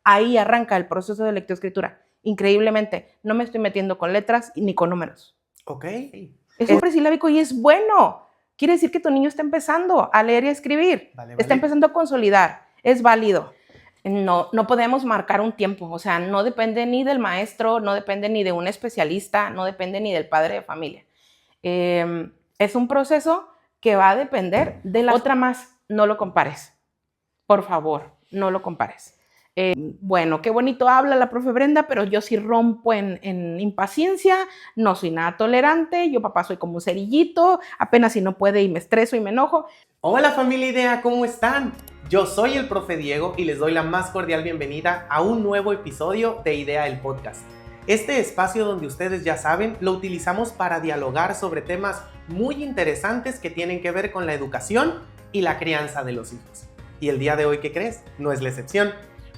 Ahí arranca el proceso de lectoescritura. Increíblemente, no me estoy metiendo con letras ni con números. Ok. Es un presilábico y es bueno. Quiere decir que tu niño está empezando a leer y a escribir. Vale. Está empezando a consolidar. Es válido. No podemos marcar un tiempo. O sea, no depende ni del maestro, no depende ni de un especialista, no depende ni del padre de familia. Es un proceso que va a depender de la otra más. No lo compares. Por favor, no lo compares. Bueno, qué bonito habla la profe Brenda, pero yo sí rompo en impaciencia, no soy nada tolerante, yo papá soy como un cerillito, apenas si no puede y me estreso y me enojo. Hola familia IDEA, ¿cómo están? Yo soy el profe Diego y les doy la más cordial bienvenida a un nuevo episodio de IDEA el Podcast. Este espacio donde ustedes ya saben, lo utilizamos para dialogar sobre temas muy interesantes que tienen que ver con la educación y la crianza de los hijos. Y el día de hoy, ¿qué crees? No es la excepción.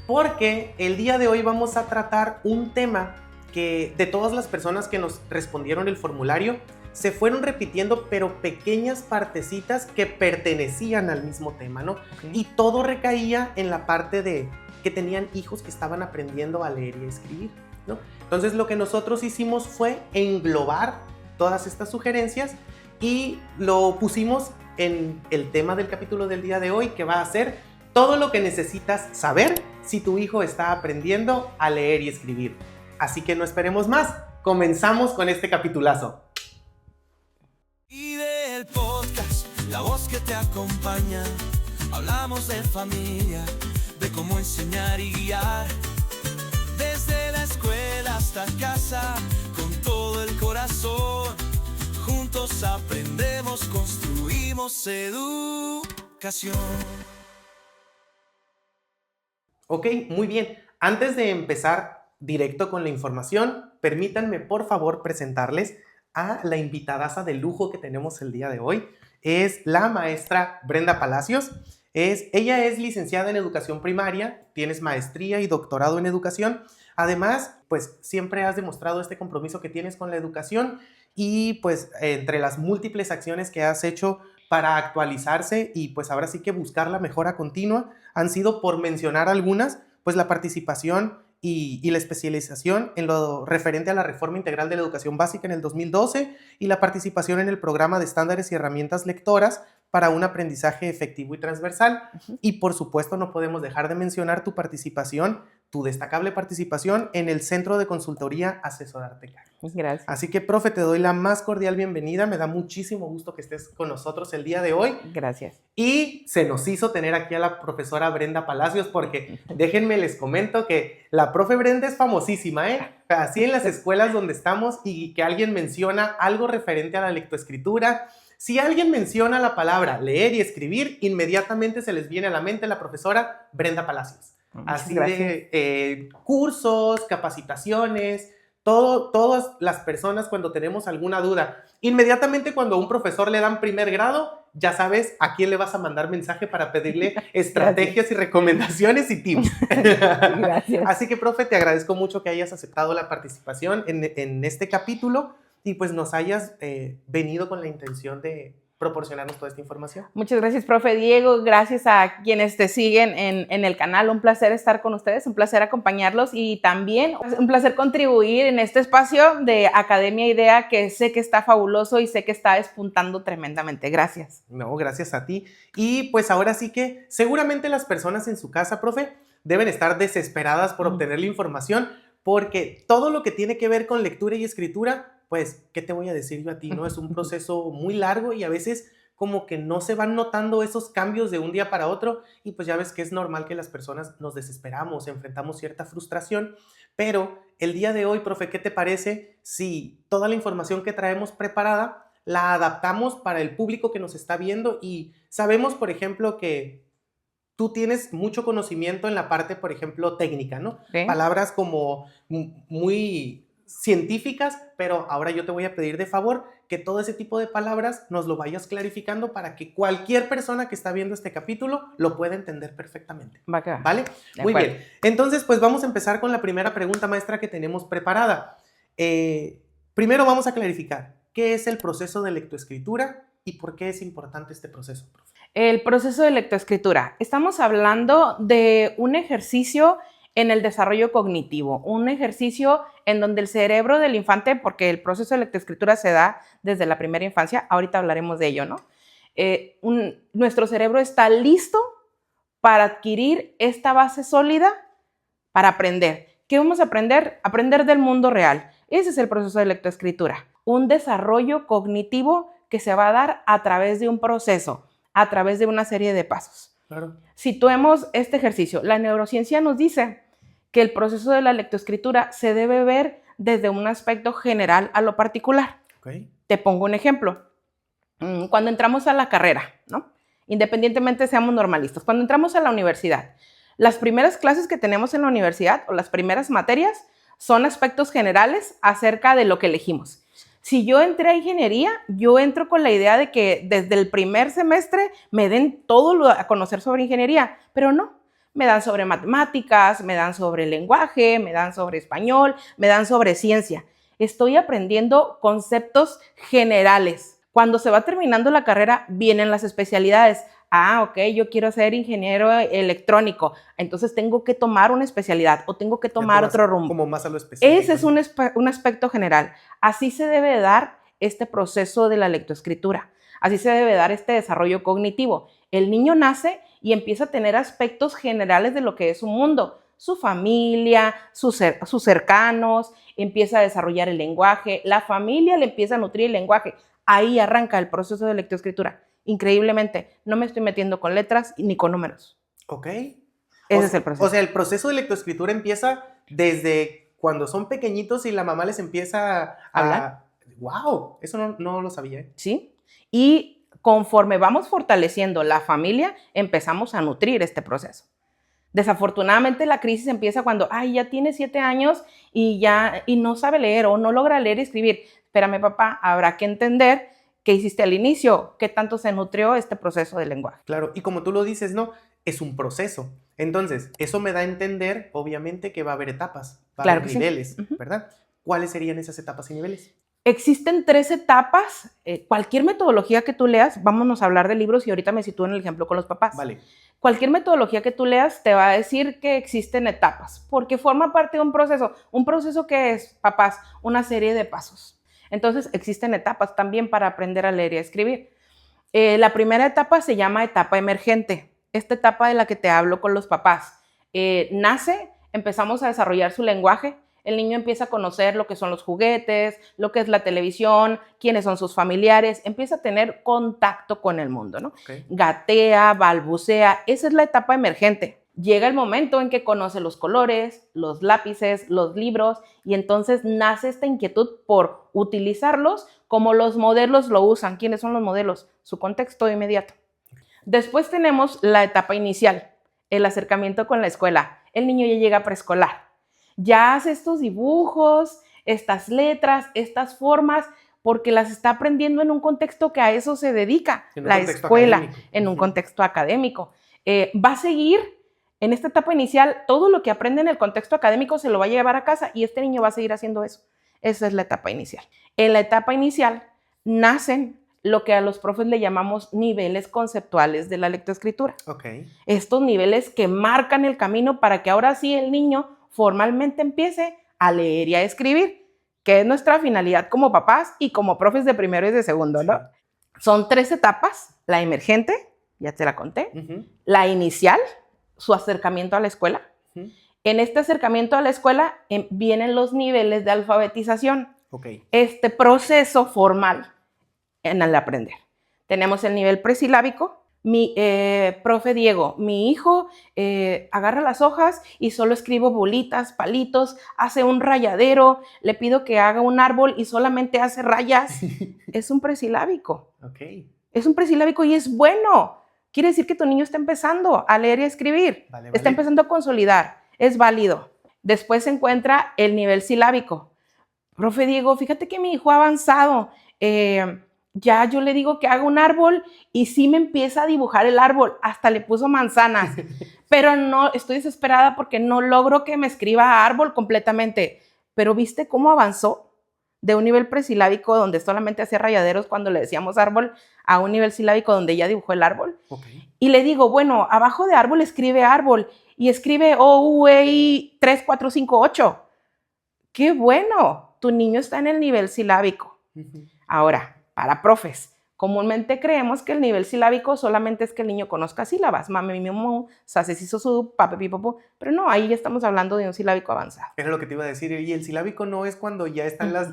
Porque el día de hoy vamos a tratar un tema que de todas las personas que nos respondieron el formulario se fueron repitiendo, pero pequeñas partecitas que pertenecían al mismo tema, ¿no? Okay. Y todo recaía en la parte de que tenían hijos que estaban aprendiendo a leer y a escribir, ¿no? Entonces lo que nosotros hicimos fue englobar todas estas sugerencias y lo pusimos en el tema del capítulo del día de hoy, que va a ser todo lo que necesitas saber si tu hijo está aprendiendo a leer y escribir. Así que no esperemos más, comenzamos con este capitulazo. Y del podcast, la voz que te acompaña, hablamos de familia, de cómo enseñar y guiar, desde la escuela hasta casa, con todo el corazón, juntos aprendemos, construimos educación. Ok, muy bien. Antes de empezar directo con la información, permítanme por favor presentarles a la invitadaza de lujo que tenemos el día de hoy. Es la maestra Brenda Palacios. Ella es licenciada en educación primaria, tienes maestría y doctorado en educación. Además, pues siempre has demostrado este compromiso que tienes con la educación y pues entre las múltiples acciones que has hecho para actualizarse y pues ahora sí que buscar la mejora continua han sido, por mencionar algunas, pues la participación y la especialización en lo referente a la reforma integral de la educación básica en el 2012 y la participación en el programa de estándares y herramientas lectoras para un aprendizaje efectivo y transversal. Y por supuesto no podemos dejar de mencionar tu participación, tu destacable participación en el Centro de Consultoría Asesorarte Caro. Gracias. Así que, profe, te doy la más cordial bienvenida. Me da muchísimo gusto que estés con nosotros el día de hoy. Gracias. Y se nos hizo tener aquí a la profesora Brenda Palacios porque déjenme les comento que la profe Brenda es famosísima, ¿eh? Así en las escuelas donde estamos y que alguien menciona algo referente a la lectoescritura. Si alguien menciona la palabra leer y escribir, inmediatamente se les viene a la mente la profesora Brenda Palacios. Así de cursos, capacitaciones, todas las personas cuando tenemos alguna duda, inmediatamente cuando a un profesor le dan primer grado, ya sabes a quién le vas a mandar mensaje para pedirle estrategias y recomendaciones y tips. Gracias. Así que, profe, te agradezco mucho que hayas aceptado la participación en este capítulo y pues nos hayas venido con la intención de proporcionarnos toda esta información. Muchas gracias, profe Diego. Gracias a quienes te siguen en el canal. Un placer estar con ustedes, un placer acompañarlos y también un placer contribuir en este espacio de Academia IDEA que sé que está fabuloso y sé que está despuntando tremendamente. Gracias. No, gracias a ti. Y pues ahora sí que seguramente las personas en su casa, profe, deben estar desesperadas por obtener la información porque todo lo que tiene que ver con lectura y escritura, pues, ¿qué te voy a decir yo a ti? ¿No? Es un proceso muy largo y a veces como que no se van notando esos cambios de un día para otro y pues ya ves que es normal que las personas nos desesperamos, enfrentamos cierta frustración, pero el día de hoy, profe, ¿qué te parece si toda la información que traemos preparada la adaptamos para el público que nos está viendo? Y sabemos, por ejemplo, que tú tienes mucho conocimiento en la parte, por ejemplo, técnica, ¿no? ¿Sí? Palabras como muy científicas, pero ahora yo te voy a pedir de favor que todo ese tipo de palabras nos lo vayas clarificando para que cualquier persona que está viendo este capítulo lo pueda entender perfectamente. ¿Vale? Muy bien. Entonces, pues vamos a empezar con la primera pregunta, maestra, que tenemos preparada. Primero vamos a clarificar qué es el proceso de lectoescritura y por qué es importante este proceso, profe. El proceso de lectoescritura. Estamos hablando de un ejercicio en el desarrollo cognitivo, un ejercicio en donde el cerebro del infante, porque el proceso de lectoescritura se da desde la primera infancia, ahorita hablaremos de ello, ¿no? Nuestro cerebro está listo para adquirir esta base sólida para aprender. ¿Qué vamos a aprender? Aprender del mundo real. Ese es el proceso de lectoescritura. Un desarrollo cognitivo que se va a dar a través de un proceso, a través de una serie de pasos. Claro. Situemos este ejercicio. La neurociencia nos dice que el proceso de la lectoescritura se debe ver desde un aspecto general a lo particular. Okay. Te pongo un ejemplo. Cuando entramos a la carrera, ¿no? Independientemente seamos normalistas, cuando entramos a la universidad, las primeras clases que tenemos en la universidad o las primeras materias son aspectos generales acerca de lo que elegimos. Si yo entré a ingeniería, yo entro con la idea de que desde el primer semestre me den todo a conocer sobre ingeniería, pero no. Me dan sobre matemáticas, me dan sobre lenguaje, me dan sobre español, me dan sobre ciencia. Estoy aprendiendo conceptos generales. Cuando se va terminando la carrera, vienen las especialidades. Ok, yo quiero ser ingeniero electrónico, entonces tengo que tomar una especialidad o tengo que tomar otro rumbo. Como más a lo específico. Ese es un aspecto general. Así se debe dar este proceso de la lectoescritura. Así se debe dar este desarrollo cognitivo. El niño nace y empieza a tener aspectos generales de lo que es su mundo, su familia, sus cercanos, empieza a desarrollar el lenguaje, la familia le empieza a nutrir el lenguaje. Ahí arranca el proceso de lectoescritura. Increíblemente, no me estoy metiendo con letras ni con números. Ok. Ese es el proceso. O sea, el proceso de lectoescritura empieza desde cuando son pequeñitos y la mamá les empieza a ¿hablar? ¡Wow! Eso no lo sabía, ¿eh? Sí. Y conforme vamos fortaleciendo la familia, empezamos a nutrir este proceso. Desafortunadamente, la crisis empieza cuando, ya tiene 7 años y no sabe leer o no logra leer y escribir. Espérame, papá, habrá que entender qué hiciste al inicio, qué tanto se nutrió este proceso del lenguaje. Claro, y como tú lo dices, ¿no? Es un proceso. Entonces, eso me da a entender, obviamente, que va a haber etapas, va a haber niveles, sí. ¿verdad? ¿Cuáles serían esas etapas y niveles? Existen 3 etapas. Cualquier metodología que tú leas, vámonos a hablar de libros y ahorita me sitúo en el ejemplo con los papás. Vale. Cualquier metodología que tú leas te va a decir que existen etapas, porque forma parte de un proceso. ¿Un proceso qué es, papás? Una serie de pasos. Entonces, existen etapas también para aprender a leer y a escribir. La primera etapa se llama etapa emergente. Esta etapa de la que te hablo con los papás. Nace, empezamos a desarrollar su lenguaje. El niño empieza a conocer lo que son los juguetes, lo que es la televisión, quiénes son sus familiares. Empieza a tener contacto con el mundo, ¿no? Okay. Gatea, balbucea. Esa es la etapa emergente. Llega el momento en que conoce los colores, los lápices, los libros, y entonces nace esta inquietud por utilizarlos como los modelos lo usan. ¿Quiénes son los modelos? Su contexto inmediato. Después tenemos la etapa inicial, el acercamiento con la escuela. El niño ya llega a preescolar. Ya hace estos dibujos, estas letras, estas formas, porque las está aprendiendo en un contexto que a eso se dedica, la escuela, académico. En un contexto académico. Va a seguir. En esta etapa inicial, todo lo que aprende en el contexto académico se lo va a llevar a casa y este niño va a seguir haciendo eso. Esa es la etapa inicial. En la etapa inicial nacen lo que a los profes le llamamos niveles conceptuales de la lectoescritura. Okay. Estos niveles que marcan el camino para que ahora sí el niño formalmente empiece a leer y a escribir, que es nuestra finalidad como papás y como profes de primero y de segundo, ¿no? Son 3 etapas: la emergente, ya te la conté, la inicial, su acercamiento a la escuela. En este acercamiento a la escuela vienen los niveles de alfabetización. Okay. Este proceso formal en el aprender. Tenemos el nivel presilábico. Profe Diego, mi hijo agarra las hojas y solo escribo bolitas, palitos, hace un rayadero, le pido que haga un árbol y solamente hace rayas. Es un presilábico. Okay. Es un presilábico y es bueno. Quiere decir que tu niño está empezando a leer y a escribir. Vale. Está empezando a consolidar. Es válido. Después se encuentra el nivel silábico. Profe Diego, fíjate que mi hijo ha avanzado. Ya yo le digo que haga un árbol y sí me empieza a dibujar el árbol. Hasta le puso manzanas. Pero no, estoy desesperada porque no logro que me escriba árbol completamente. Pero ¿viste cómo avanzó? De un nivel presilábico donde solamente hacía rayaderos cuando le decíamos árbol a un nivel silábico donde ya dibujó el árbol. Okay. Y le digo, bueno, abajo de árbol escribe árbol y escribe O, U, E, I, 3, 4, 5, 8. ¡Qué bueno! Tu niño está en el nivel silábico. Ahora, para profes, comúnmente creemos que el nivel silábico solamente es que el niño conozca sílabas, mame, mi, mu, sase, si, su, pape, pi, popo, pero no, ahí ya estamos hablando de un silábico avanzado. Era lo que te iba a decir, y el silábico no es cuando ya están las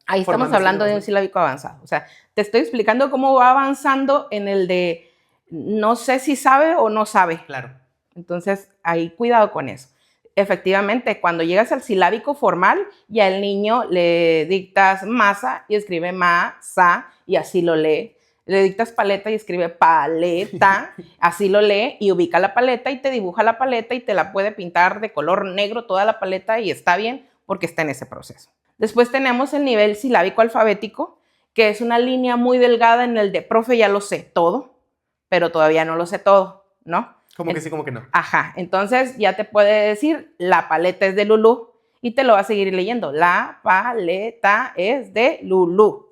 ahí estamos hablando de un silábico avanzado. O sea, te estoy explicando cómo va avanzando en el de no sé si sabe o no sabe. Claro. Entonces, ahí cuidado con eso. Efectivamente, cuando llegas al silábico formal, ya el niño le dictas masa y escribe ma-sa y así lo lee. Le dictas paleta y escribe paleta, así lo lee y ubica la paleta y te dibuja la paleta y te la puede pintar de color negro toda la paleta y está bien porque está en ese proceso. Después tenemos el nivel silábico alfabético, que es una línea muy delgada en el de profe, ya lo sé todo, pero todavía no lo sé todo, ¿no? Como que sí, como que no. Ajá, entonces ya te puede decir, la paleta es de Lulú y te lo va a seguir leyendo. La paleta es de Lulú.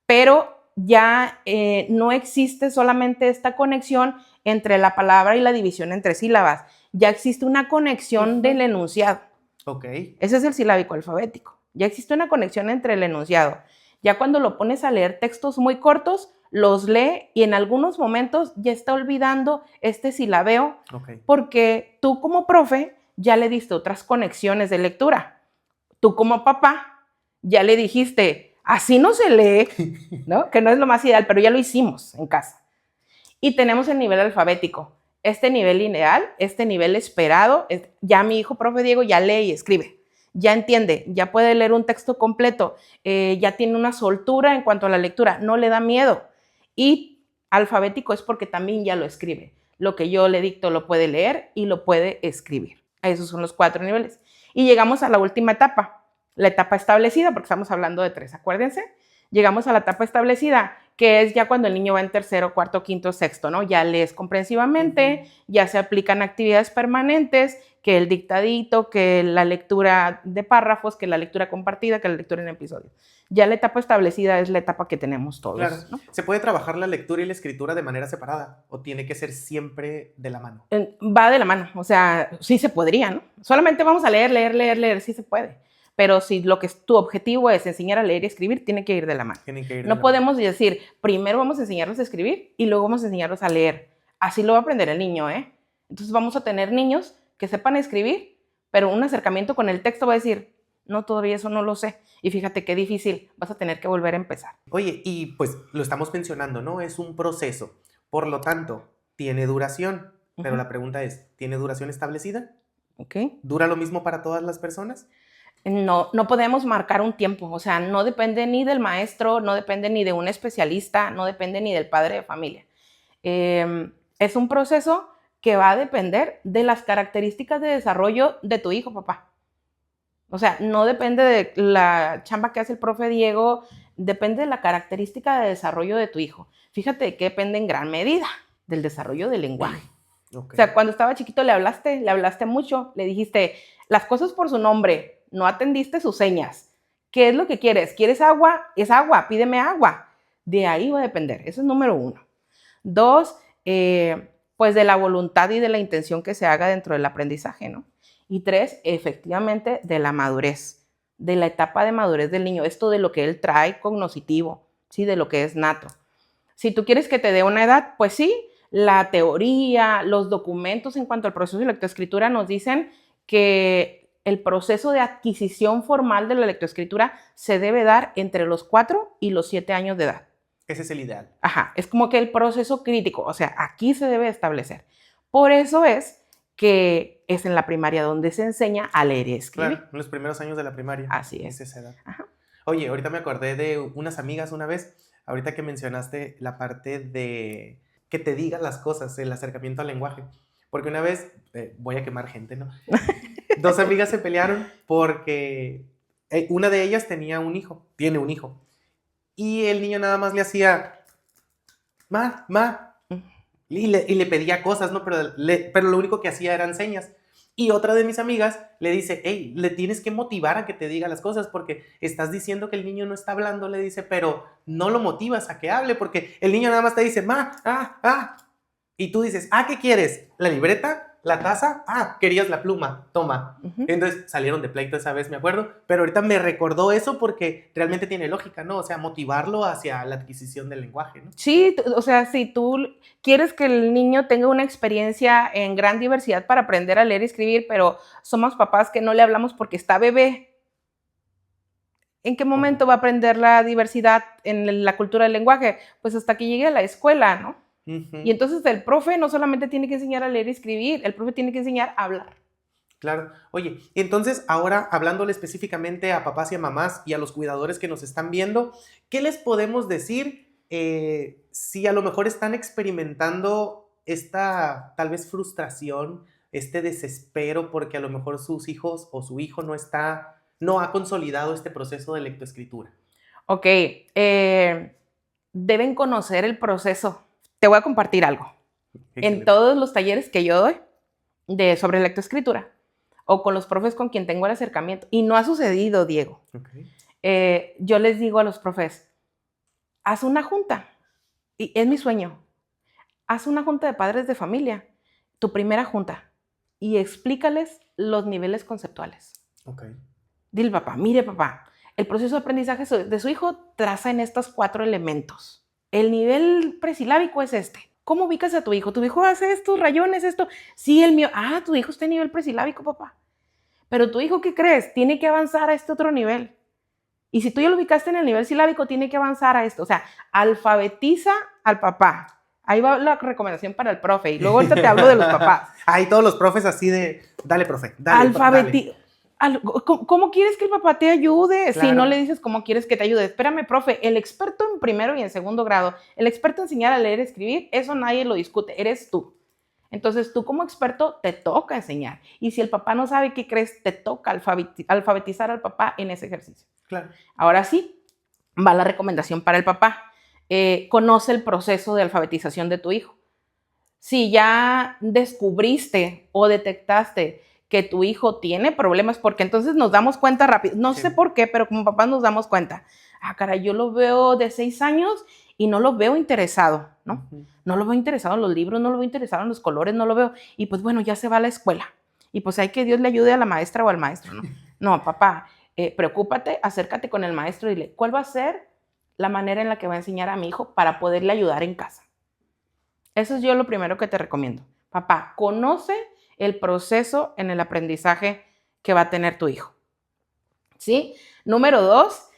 Pero ya no existe solamente esta conexión entre la palabra y la división entre sílabas. Ya existe una conexión del enunciado. Ok. Ese es el silábico alfabético. Ya existe una conexión entre el enunciado. Ya cuando lo pones a leer textos muy cortos, los lee y en algunos momentos ya está olvidando este silabeo porque tú como profe ya le diste otras conexiones de lectura. Tú como papá ya le dijiste, así no se lee, ¿no? Que no es lo más ideal, pero ya lo hicimos en casa. Y tenemos el nivel alfabético. Este nivel ideal, este nivel esperado, ya mi hijo, profe Diego, ya lee y escribe. Ya entiende, ya puede leer un texto completo, ya tiene una soltura en cuanto a la lectura, no le da miedo. Y alfabético es porque también ya lo escribe. Lo que yo le dicto lo puede leer y lo puede escribir. Esos son los 4 niveles. Y llegamos a la última etapa, la etapa establecida, porque estamos hablando de 3, acuérdense. Llegamos a la etapa establecida, que es ya cuando el niño va en tercero, cuarto, quinto, sexto, ¿no? Ya lees comprensivamente, ya se aplican actividades permanentes, que el dictadito, que la lectura de párrafos, que la lectura compartida, que la lectura en episodios. Ya la etapa establecida es la etapa que tenemos todos. Claro. ¿No? ¿Se puede trabajar la lectura y la escritura de manera separada o tiene que ser siempre de la mano? Va de la mano, o sea, sí se podría, ¿no? Solamente vamos a leer, sí se puede. Pero si lo que tu objetivo es enseñar a leer y escribir, tiene que ir de la mano. No podemos decir, primero vamos a enseñarlos a escribir y luego vamos a enseñarlos a leer. Así lo va a aprender el niño, ¿eh? Entonces vamos a tener niños que sepan escribir, pero un acercamiento con el texto va a decir, no, todavía eso no lo sé. Y fíjate qué difícil, vas a tener que volver a empezar. Oye, y pues lo estamos mencionando, ¿no? Es un proceso. Por lo tanto, tiene duración. Pero la pregunta es, ¿tiene duración establecida? ¿Dura lo mismo para todas las personas? No podemos marcar un tiempo, o sea, no depende ni del maestro, no depende ni de un especialista, no depende ni del padre de familia. Es un proceso que va a depender de las características de desarrollo de tu hijo, papá. O sea, no depende de la chamba que hace el profe Diego, depende de la característica de desarrollo de tu hijo. Fíjate que depende en gran medida del desarrollo del lenguaje. O sea, cuando estaba chiquito le hablaste mucho, le dijiste las cosas por su nombre, no atendiste sus señas. ¿Qué es lo que quieres? ¿Quieres agua? Es agua, pídeme agua. De ahí va a depender, eso es número 1. 2, pues de la voluntad y de la intención que se haga dentro del aprendizaje, ¿no? Y 3, efectivamente, de la madurez, de la etapa de madurez del niño, esto de lo que él trae cognoscitivo, ¿sí? De lo que es nato. Si tú quieres que te dé una edad, pues sí, la teoría, los documentos en cuanto al proceso de lectoescritura nos dicen que el proceso de adquisición formal de la lectoescritura se debe dar entre los 4 y los 7 años de edad. Ese es el ideal. Ajá, es como que el proceso crítico, o sea, aquí se debe establecer. Por eso es que es en la primaria donde se enseña a leer y escribir. Claro, en los primeros años de la primaria. Así es. Esa edad. Ajá. Oye, ahorita me acordé de unas amigas una vez, ahorita que mencionaste la parte de que te digan las cosas, el acercamiento al lenguaje. Porque una vez, voy a quemar gente, ¿no? 2 amigas se pelearon porque una de ellas tiene un hijo. Y el niño nada más le hacía, ma, y le pedía cosas, ¿no? Pero lo único que hacía eran señas. Y otra de mis amigas le dice, hey, le tienes que motivar a que te diga las cosas porque estás diciendo que el niño no está hablando, le dice, pero no lo motivas a que hable porque el niño nada más te dice, ma, y tú dices, ¿qué quieres? ¿La libreta? la taza, querías la pluma, toma. Entonces salieron de pleito esa vez, me acuerdo, pero ahorita me recordó eso porque realmente tiene lógica, ¿no? O sea, motivarlo hacia la adquisición del lenguaje, ¿no? Sí, o sea, si tú quieres que el niño tenga una experiencia en gran diversidad para aprender a leer y escribir, pero somos papás que no le hablamos porque está bebé, ¿en qué momento va a aprender la diversidad en la cultura del lenguaje? Pues hasta que llegue a la escuela, ¿no? Y entonces el profe no solamente tiene que enseñar a leer y escribir, el profe tiene que enseñar a hablar. Claro. Oye, y entonces ahora hablándole específicamente a papás y a mamás y a los cuidadores que nos están viendo, ¿qué les podemos decir si a lo mejor están experimentando esta tal vez frustración, este desespero porque a lo mejor sus hijos o su hijo no ha consolidado este proceso de lectoescritura? Ok, deben conocer el proceso. Te voy a compartir algo. En todos los talleres que yo doy sobre lectoescritura o con los profes con quien tengo el acercamiento, y no ha sucedido, Diego, yo les digo a los profes, haz una junta, y es mi sueño, haz una junta de padres de familia, tu primera junta, y explícales los niveles conceptuales. Dile, papá, mire, papá, el proceso de aprendizaje de su hijo traza en estos 4 elementos. El nivel presilábico es este. ¿Cómo ubicas a tu hijo? ¿Tu hijo hace estos rayones, esto? Sí, el mío. Tu hijo está en nivel presilábico, papá. Pero tu hijo, ¿qué crees? Tiene que avanzar a este otro nivel. Y si tú ya lo ubicaste en el nivel silábico, tiene que avanzar a esto. O sea, alfabetiza al papá. Ahí va la recomendación para el profe. Y luego ahorita te hablo de los papás. Todos los profes así de, dale, profe, dale. ¿Cómo quieres que el papá te ayude? Claro. Si no le dices cómo quieres que te ayude. Espérame, profe, el experto en primero y en segundo grado, el experto en enseñar a leer y escribir, eso nadie lo discute, eres tú. Entonces, tú como experto te toca enseñar. Y si el papá no sabe qué crees, te toca alfabetizar al papá en ese ejercicio. Claro. Ahora sí, va la recomendación para el papá. Conoce el proceso de alfabetización de tu hijo. Si ya descubriste o detectaste que tu hijo tiene problemas, porque entonces nos damos cuenta rápido. No sé por qué, pero como papás nos damos cuenta. Caray, yo lo veo de 6 años y no lo veo interesado, ¿no? No lo veo interesado en los libros, no lo veo interesado en los colores, no lo veo. Y pues bueno, ya se va a la escuela. Y pues hay que Dios le ayude a la maestra o al maestro, ¿no? No, papá, preocúpate, acércate con el maestro y dile, ¿cuál va a ser la manera en la que va a enseñar a mi hijo para poderle ayudar en casa? Eso es yo lo primero que te recomiendo. Papá, conoce el proceso en el aprendizaje que va a tener tu hijo. ¿Sí? Número 2,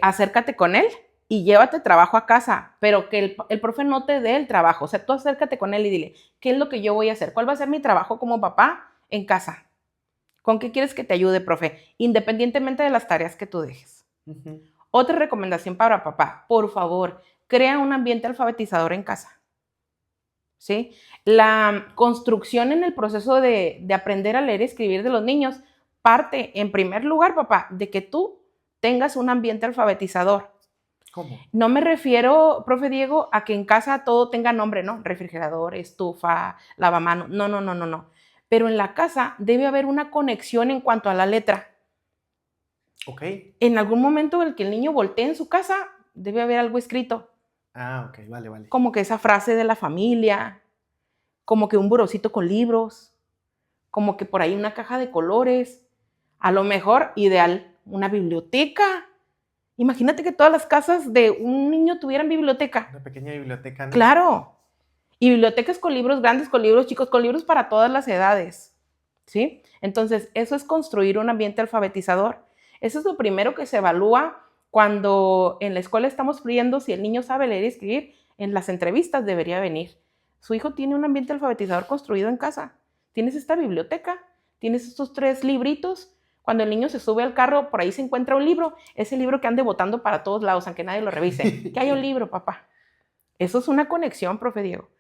acércate con él y llévate trabajo a casa, pero que el profe no te dé el trabajo. O sea, tú acércate con él y dile, ¿qué es lo que yo voy a hacer? ¿Cuál va a ser mi trabajo como papá en casa? ¿Con qué quieres que te ayude, profe? Independientemente de las tareas que tú dejes. Otra recomendación para papá, por favor, crea un ambiente alfabetizador en casa. ¿Sí? La construcción en el proceso de aprender a leer y escribir de los niños parte, en primer lugar, papá, de que tú tengas un ambiente alfabetizador. ¿Cómo? No me refiero, profe Diego, a que en casa todo tenga nombre, ¿no? Refrigerador, estufa, lavamanos. No. Pero en la casa debe haber una conexión en cuanto a la letra. En algún momento en el que el niño voltee en su casa, debe haber algo escrito. Vale. Como que esa frase de la familia, como que un burocito con libros, como que por ahí una caja de colores, a lo mejor ideal, una biblioteca. Imagínate que todas las casas de un niño tuvieran biblioteca. Una pequeña biblioteca, ¿no? Claro. Y bibliotecas con libros grandes, con libros chicos, con libros para todas las edades. ¿Sí? Entonces, eso es construir un ambiente alfabetizador. Eso es lo primero que se evalúa cuando en la escuela estamos viendo si el niño sabe leer y escribir. En las entrevistas debería venir. Su hijo tiene un ambiente alfabetizador construido en casa. Tienes esta biblioteca, tienes estos 3 libritos. Cuando el niño se sube al carro, por ahí se encuentra un libro. Ese libro que ande botando para todos lados, aunque nadie lo revise. Que hay un libro, papá. Eso es una conexión, profe Diego.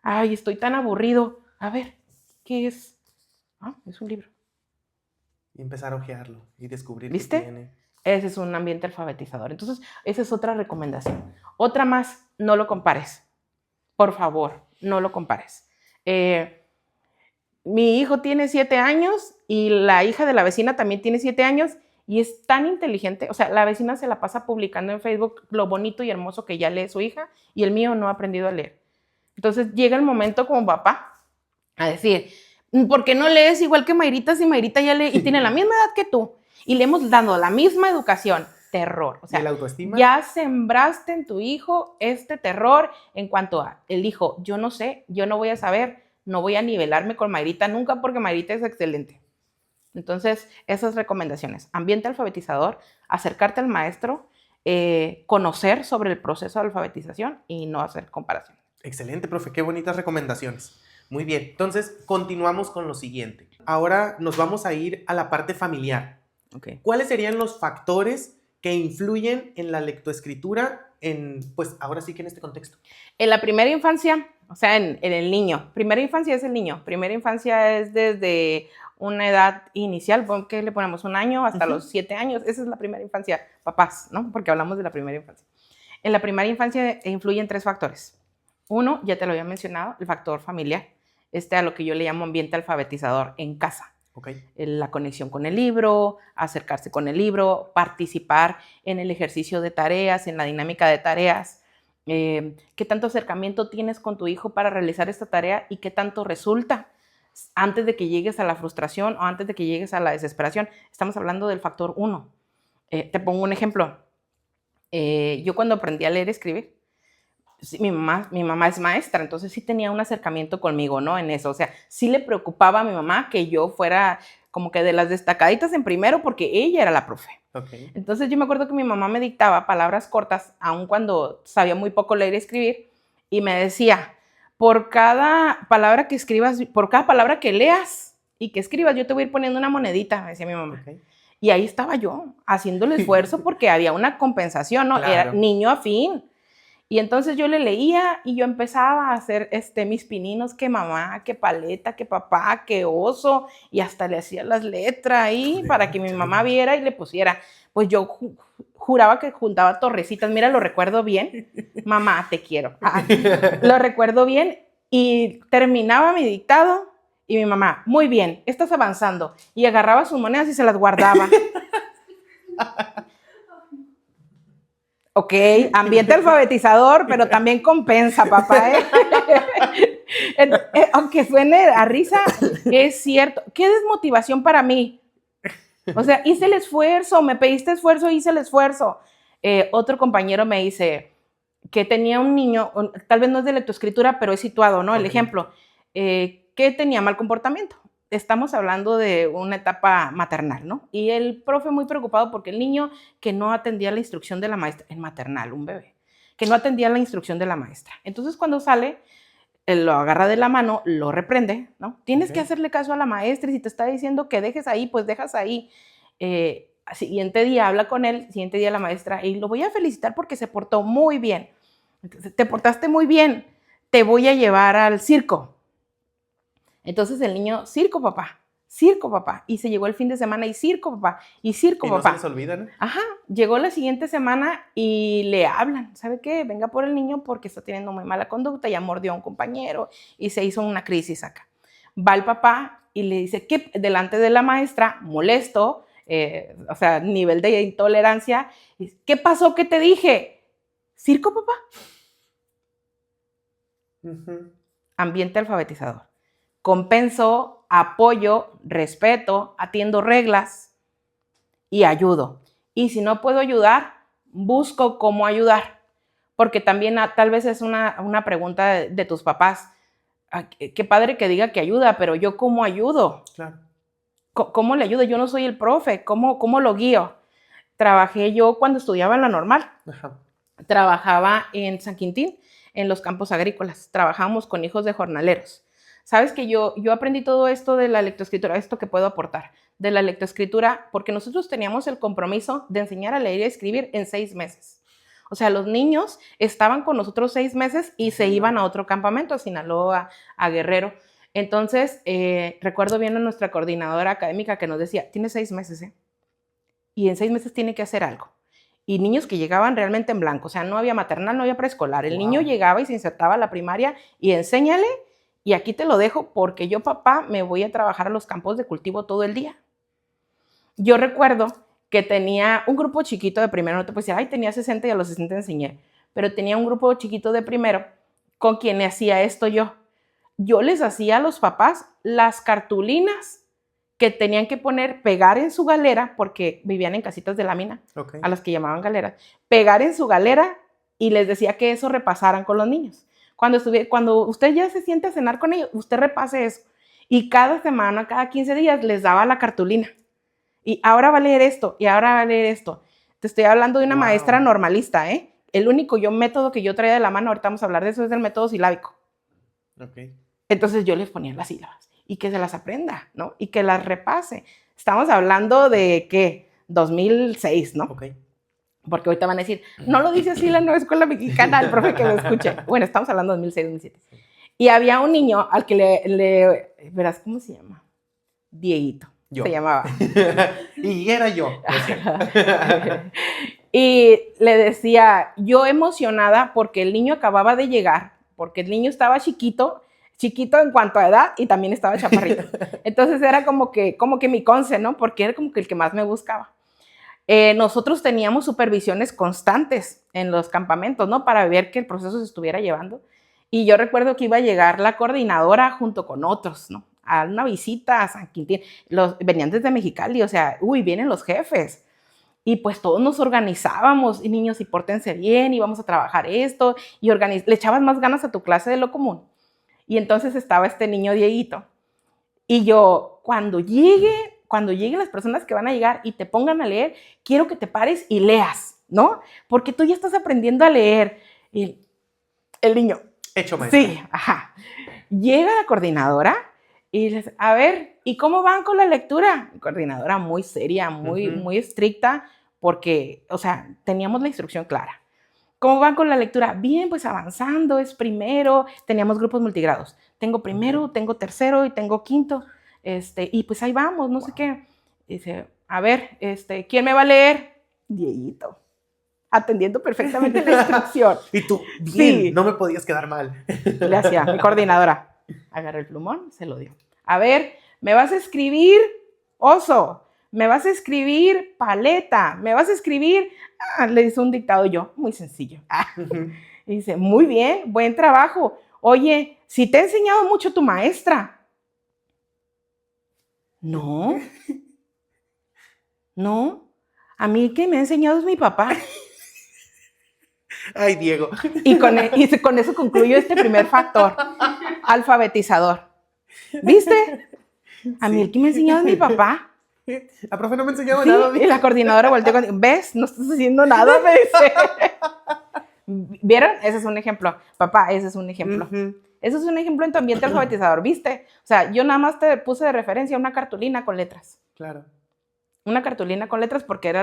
Ay, estoy tan aburrido. A ver, ¿qué es? Es un libro. Y empezar a hojearlo y descubrir ¿Viste? qué tiene. Ese es un ambiente alfabetizador. Entonces, esa es otra recomendación. Otra más, no lo compares. Por favor, no lo compares. Mi hijo tiene 7 años y la hija de la vecina también tiene 7 años y es tan inteligente. O sea, la vecina se la pasa publicando en Facebook lo bonito y hermoso que ya lee su hija y el mío no ha aprendido a leer. Entonces, llega el momento como papá a decir, ¿Por qué no lees igual que Mayrita si Mayrita ya lee y tiene la misma edad que tú? Y le hemos dado la misma educación. Terror. O sea, ¿y la autoestima? ya sembraste en tu hijo este terror en cuanto a, él dijo, yo no sé, yo no voy a saber, no voy a nivelarme con Mayrita nunca porque Mayrita es excelente. Entonces, esas recomendaciones. Ambiente alfabetizador, acercarte al maestro, conocer sobre el proceso de alfabetización y no hacer comparación. Excelente, profe, qué bonitas recomendaciones. Muy bien, entonces continuamos con lo siguiente. Ahora nos vamos a ir a la parte familiar. Okay. ¿Cuáles serían los factores que influyen en la lectoescritura pues ahora sí que en este contexto? En la primera infancia, o sea, en el niño. Primera infancia es el niño. Primera infancia es desde una edad inicial, ¿qué le ponemos? 1 año hasta los 7 años. Esa es la primera infancia, papás, ¿no? Porque hablamos de la primera infancia. En la primera infancia influyen 3 factores. 1, ya te lo había mencionado, el factor familiar. A lo que yo le llamo ambiente alfabetizador en casa. Okay. La conexión con el libro, acercarse con el libro, participar en el ejercicio de tareas, en la dinámica de tareas. ¿Qué tanto acercamiento tienes con tu hijo para realizar esta tarea y qué tanto resulta antes de que llegues a la frustración o antes de que llegues a la desesperación? Estamos hablando del factor 1. Te pongo un ejemplo. Yo cuando aprendí a leer y escribir, sí, mi mamá es maestra, entonces sí tenía un acercamiento conmigo, ¿no? En eso, o sea, sí le preocupaba a mi mamá que yo fuera como que de las destacaditas en primero porque ella era la profe. Okay. Entonces yo me acuerdo que mi mamá me dictaba palabras cortas, aun cuando sabía muy poco leer y escribir, y me decía, por cada palabra que escribas, por cada palabra que leas y que escribas, yo te voy a ir poniendo una monedita, me decía mi mamá. Okay. Y ahí estaba yo, haciendo el esfuerzo porque había una compensación, ¿no? Claro. Era niño afín. Y entonces yo le leía y yo empezaba a hacer mis pininos, que mamá, que paleta, que papá, que oso, y hasta le hacía las letras ahí para que mi mamá viera y le pusiera. Pues yo juraba que juntaba torrecitas, mira, lo recuerdo bien, mamá, te quiero. Lo recuerdo bien y terminaba mi dictado y mi mamá, muy bien, estás avanzando. Y agarraba sus monedas y se las guardaba. Ok, ambiente alfabetizador, pero también compensa, papá, Aunque suene a risa, es cierto. ¿Qué desmotivación para mí? O sea, hice el esfuerzo, me pediste esfuerzo, hice el esfuerzo. Otro compañero me dice que tenía un niño, tal vez no es de lectoescritura, pero es situado, ¿no? Okay. El ejemplo, que tenía mal comportamiento. Estamos hablando de una etapa maternal, ¿no? Y el profe muy preocupado porque el niño que no atendía la instrucción de la maestra, en maternal, un bebé, que no atendía la instrucción de la maestra. Entonces, cuando sale, él lo agarra de la mano, lo reprende, ¿no? Tienes que hacerle caso a la maestra y si te está diciendo que dejes ahí, pues dejas ahí. Siguiente día habla con él, siguiente día la maestra, y lo voy a felicitar porque se portó muy bien. Entonces, te portaste muy bien, te voy a llevar al circo. Entonces el niño, circo papá, y se llegó el fin de semana y circo papá, y circo papá. Y no se les olvida, ¿no? Ajá, llegó la siguiente semana y le hablan, ¿sabe qué? Venga por el niño porque está teniendo muy mala conducta, ya mordió a un compañero y se hizo una crisis acá. Va el papá y le dice que delante de la maestra, molesto, o sea, nivel de intolerancia, ¿qué pasó? ¿Qué te dije? ¿Circo papá? Ambiente alfabetizador. Compenso, apoyo, respeto, atiendo reglas y ayudo. Y si no puedo ayudar, busco cómo ayudar. Porque también tal vez es una pregunta de tus papás. Qué padre que diga que ayuda, pero ¿yo cómo ayudo? Claro. ¿Cómo le ayudo? Yo no soy el profe. ¿Cómo lo guío? Trabajé yo cuando estudiaba en la normal. Ajá. Trabajaba en San Quintín, en los campos agrícolas. Trabajábamos con hijos de jornaleros. Sabes que yo aprendí todo esto de la lectoescritura, esto que puedo aportar, de la lectoescritura, porque nosotros teníamos el compromiso de enseñar a leer y a escribir en 6 meses. O sea, los niños estaban con nosotros 6 meses y se iban a otro campamento, a Sinaloa, a Guerrero. Entonces, recuerdo bien a nuestra coordinadora académica que nos decía, tiene 6 meses, y en 6 meses tiene que hacer algo. Y niños que llegaban realmente en blanco, o sea, no había maternal, no había preescolar. El niño llegaba y se insertaba a la primaria y enséñale. Y aquí te lo dejo porque yo, papá, me voy a trabajar a los campos de cultivo todo el día. Yo recuerdo que tenía un grupo chiquito de primero, no te puedo decir, ay, tenía 60 y a los 60 enseñé, pero tenía un grupo chiquito de primero con quien hacía esto yo. yo les hacía a los papás las cartulinas que tenían que pegar en su galera, porque vivían en casitas de lámina, Ok. a las que llamaban galeras, pegar en su galera y les decía que eso repasaran con los niños. Cuando usted ya se siente a cenar con ellos, usted repase eso. Y cada semana, cada 15 días, les daba la cartulina. Y ahora va a leer esto, y ahora va a leer esto. Te estoy hablando de una Wow. maestra normalista, ¿eh? El único método que yo traía de la mano, ahorita vamos a hablar de eso, es el método silábico. Ok. Entonces yo les ponía las sílabas y que se las aprenda, ¿no? Y que las repase. Estamos hablando de, ¿qué? 2006, ¿no? Ok. Porque ahorita van a decir, no lo dice así la nueva escuela mexicana, el profe que lo escuche. Bueno, estamos hablando de 2006, 2007. Y había un niño al que verás, ¿cómo se llama? Dieguito. Yo. Se llamaba. Y era yo. Y le decía, yo emocionada porque el niño acababa de llegar, porque el niño estaba chiquito en cuanto a edad y también estaba chaparrito. Entonces era como que mi conce, ¿no? Porque era como que el que más me buscaba. Nosotros teníamos supervisiones constantes en los campamentos, ¿no? Para ver que el proceso se estuviera llevando. Y yo recuerdo que iba a llegar la coordinadora junto con otros, ¿no? A una visita a San Quintín. Venían desde Mexicali, o sea, vienen los jefes. Y pues todos nos organizábamos, y niños, y pórtense bien, y vamos a trabajar esto, y le echabas más ganas a tu clase de lo común. Y entonces estaba este niño Dieguito. Y yo, cuando lleguen las personas que van a llegar y te pongan a leer, quiero que te pares y leas, ¿no? Porque tú ya estás aprendiendo a leer. Y el niño, Hecho, maestra. sí, ajá. Llega la coordinadora y les, a ver, ¿y cómo van con la lectura? Coordinadora muy seria, muy estricta, porque, o sea, teníamos la instrucción clara. ¿Cómo van con la lectura? Bien, pues avanzando, es primero, teníamos grupos multigrados. Tengo primero, tengo tercero y tengo quinto. Y pues ahí vamos, no sé qué. Dice, a ver, ¿quién me va a leer? Dieguito. Atendiendo perfectamente la instrucción. Y tú, bien, Sí. no me podías quedar mal. Le hacía mi coordinadora. Agarré el plumón, se lo dio. A ver, ¿me vas a escribir oso? ¿Me vas a escribir paleta? ¿Me vas a escribir? Le hizo un dictado yo, muy sencillo. Y dice, muy bien, buen trabajo. Oye, ¿sí te ha enseñado mucho tu maestra? No. No. A mí el que me ha enseñado es mi papá. Ay, Diego. Y con eso concluyo este primer factor, alfabetizador. ¿Viste? A mí el que me ha enseñado es mi papá. La profe no me enseñaba Sí, nada. y la coordinadora volteó conmigo, ¿ves? No estás haciendo nada, me dice. ¿Vieron? Ese es un ejemplo. Papá, ese es un ejemplo. Ese es un ejemplo en tu ambiente alfabetizador, ¿viste? O sea, yo nada más te puse de referencia una cartulina con letras. Claro. Una cartulina con letras porque era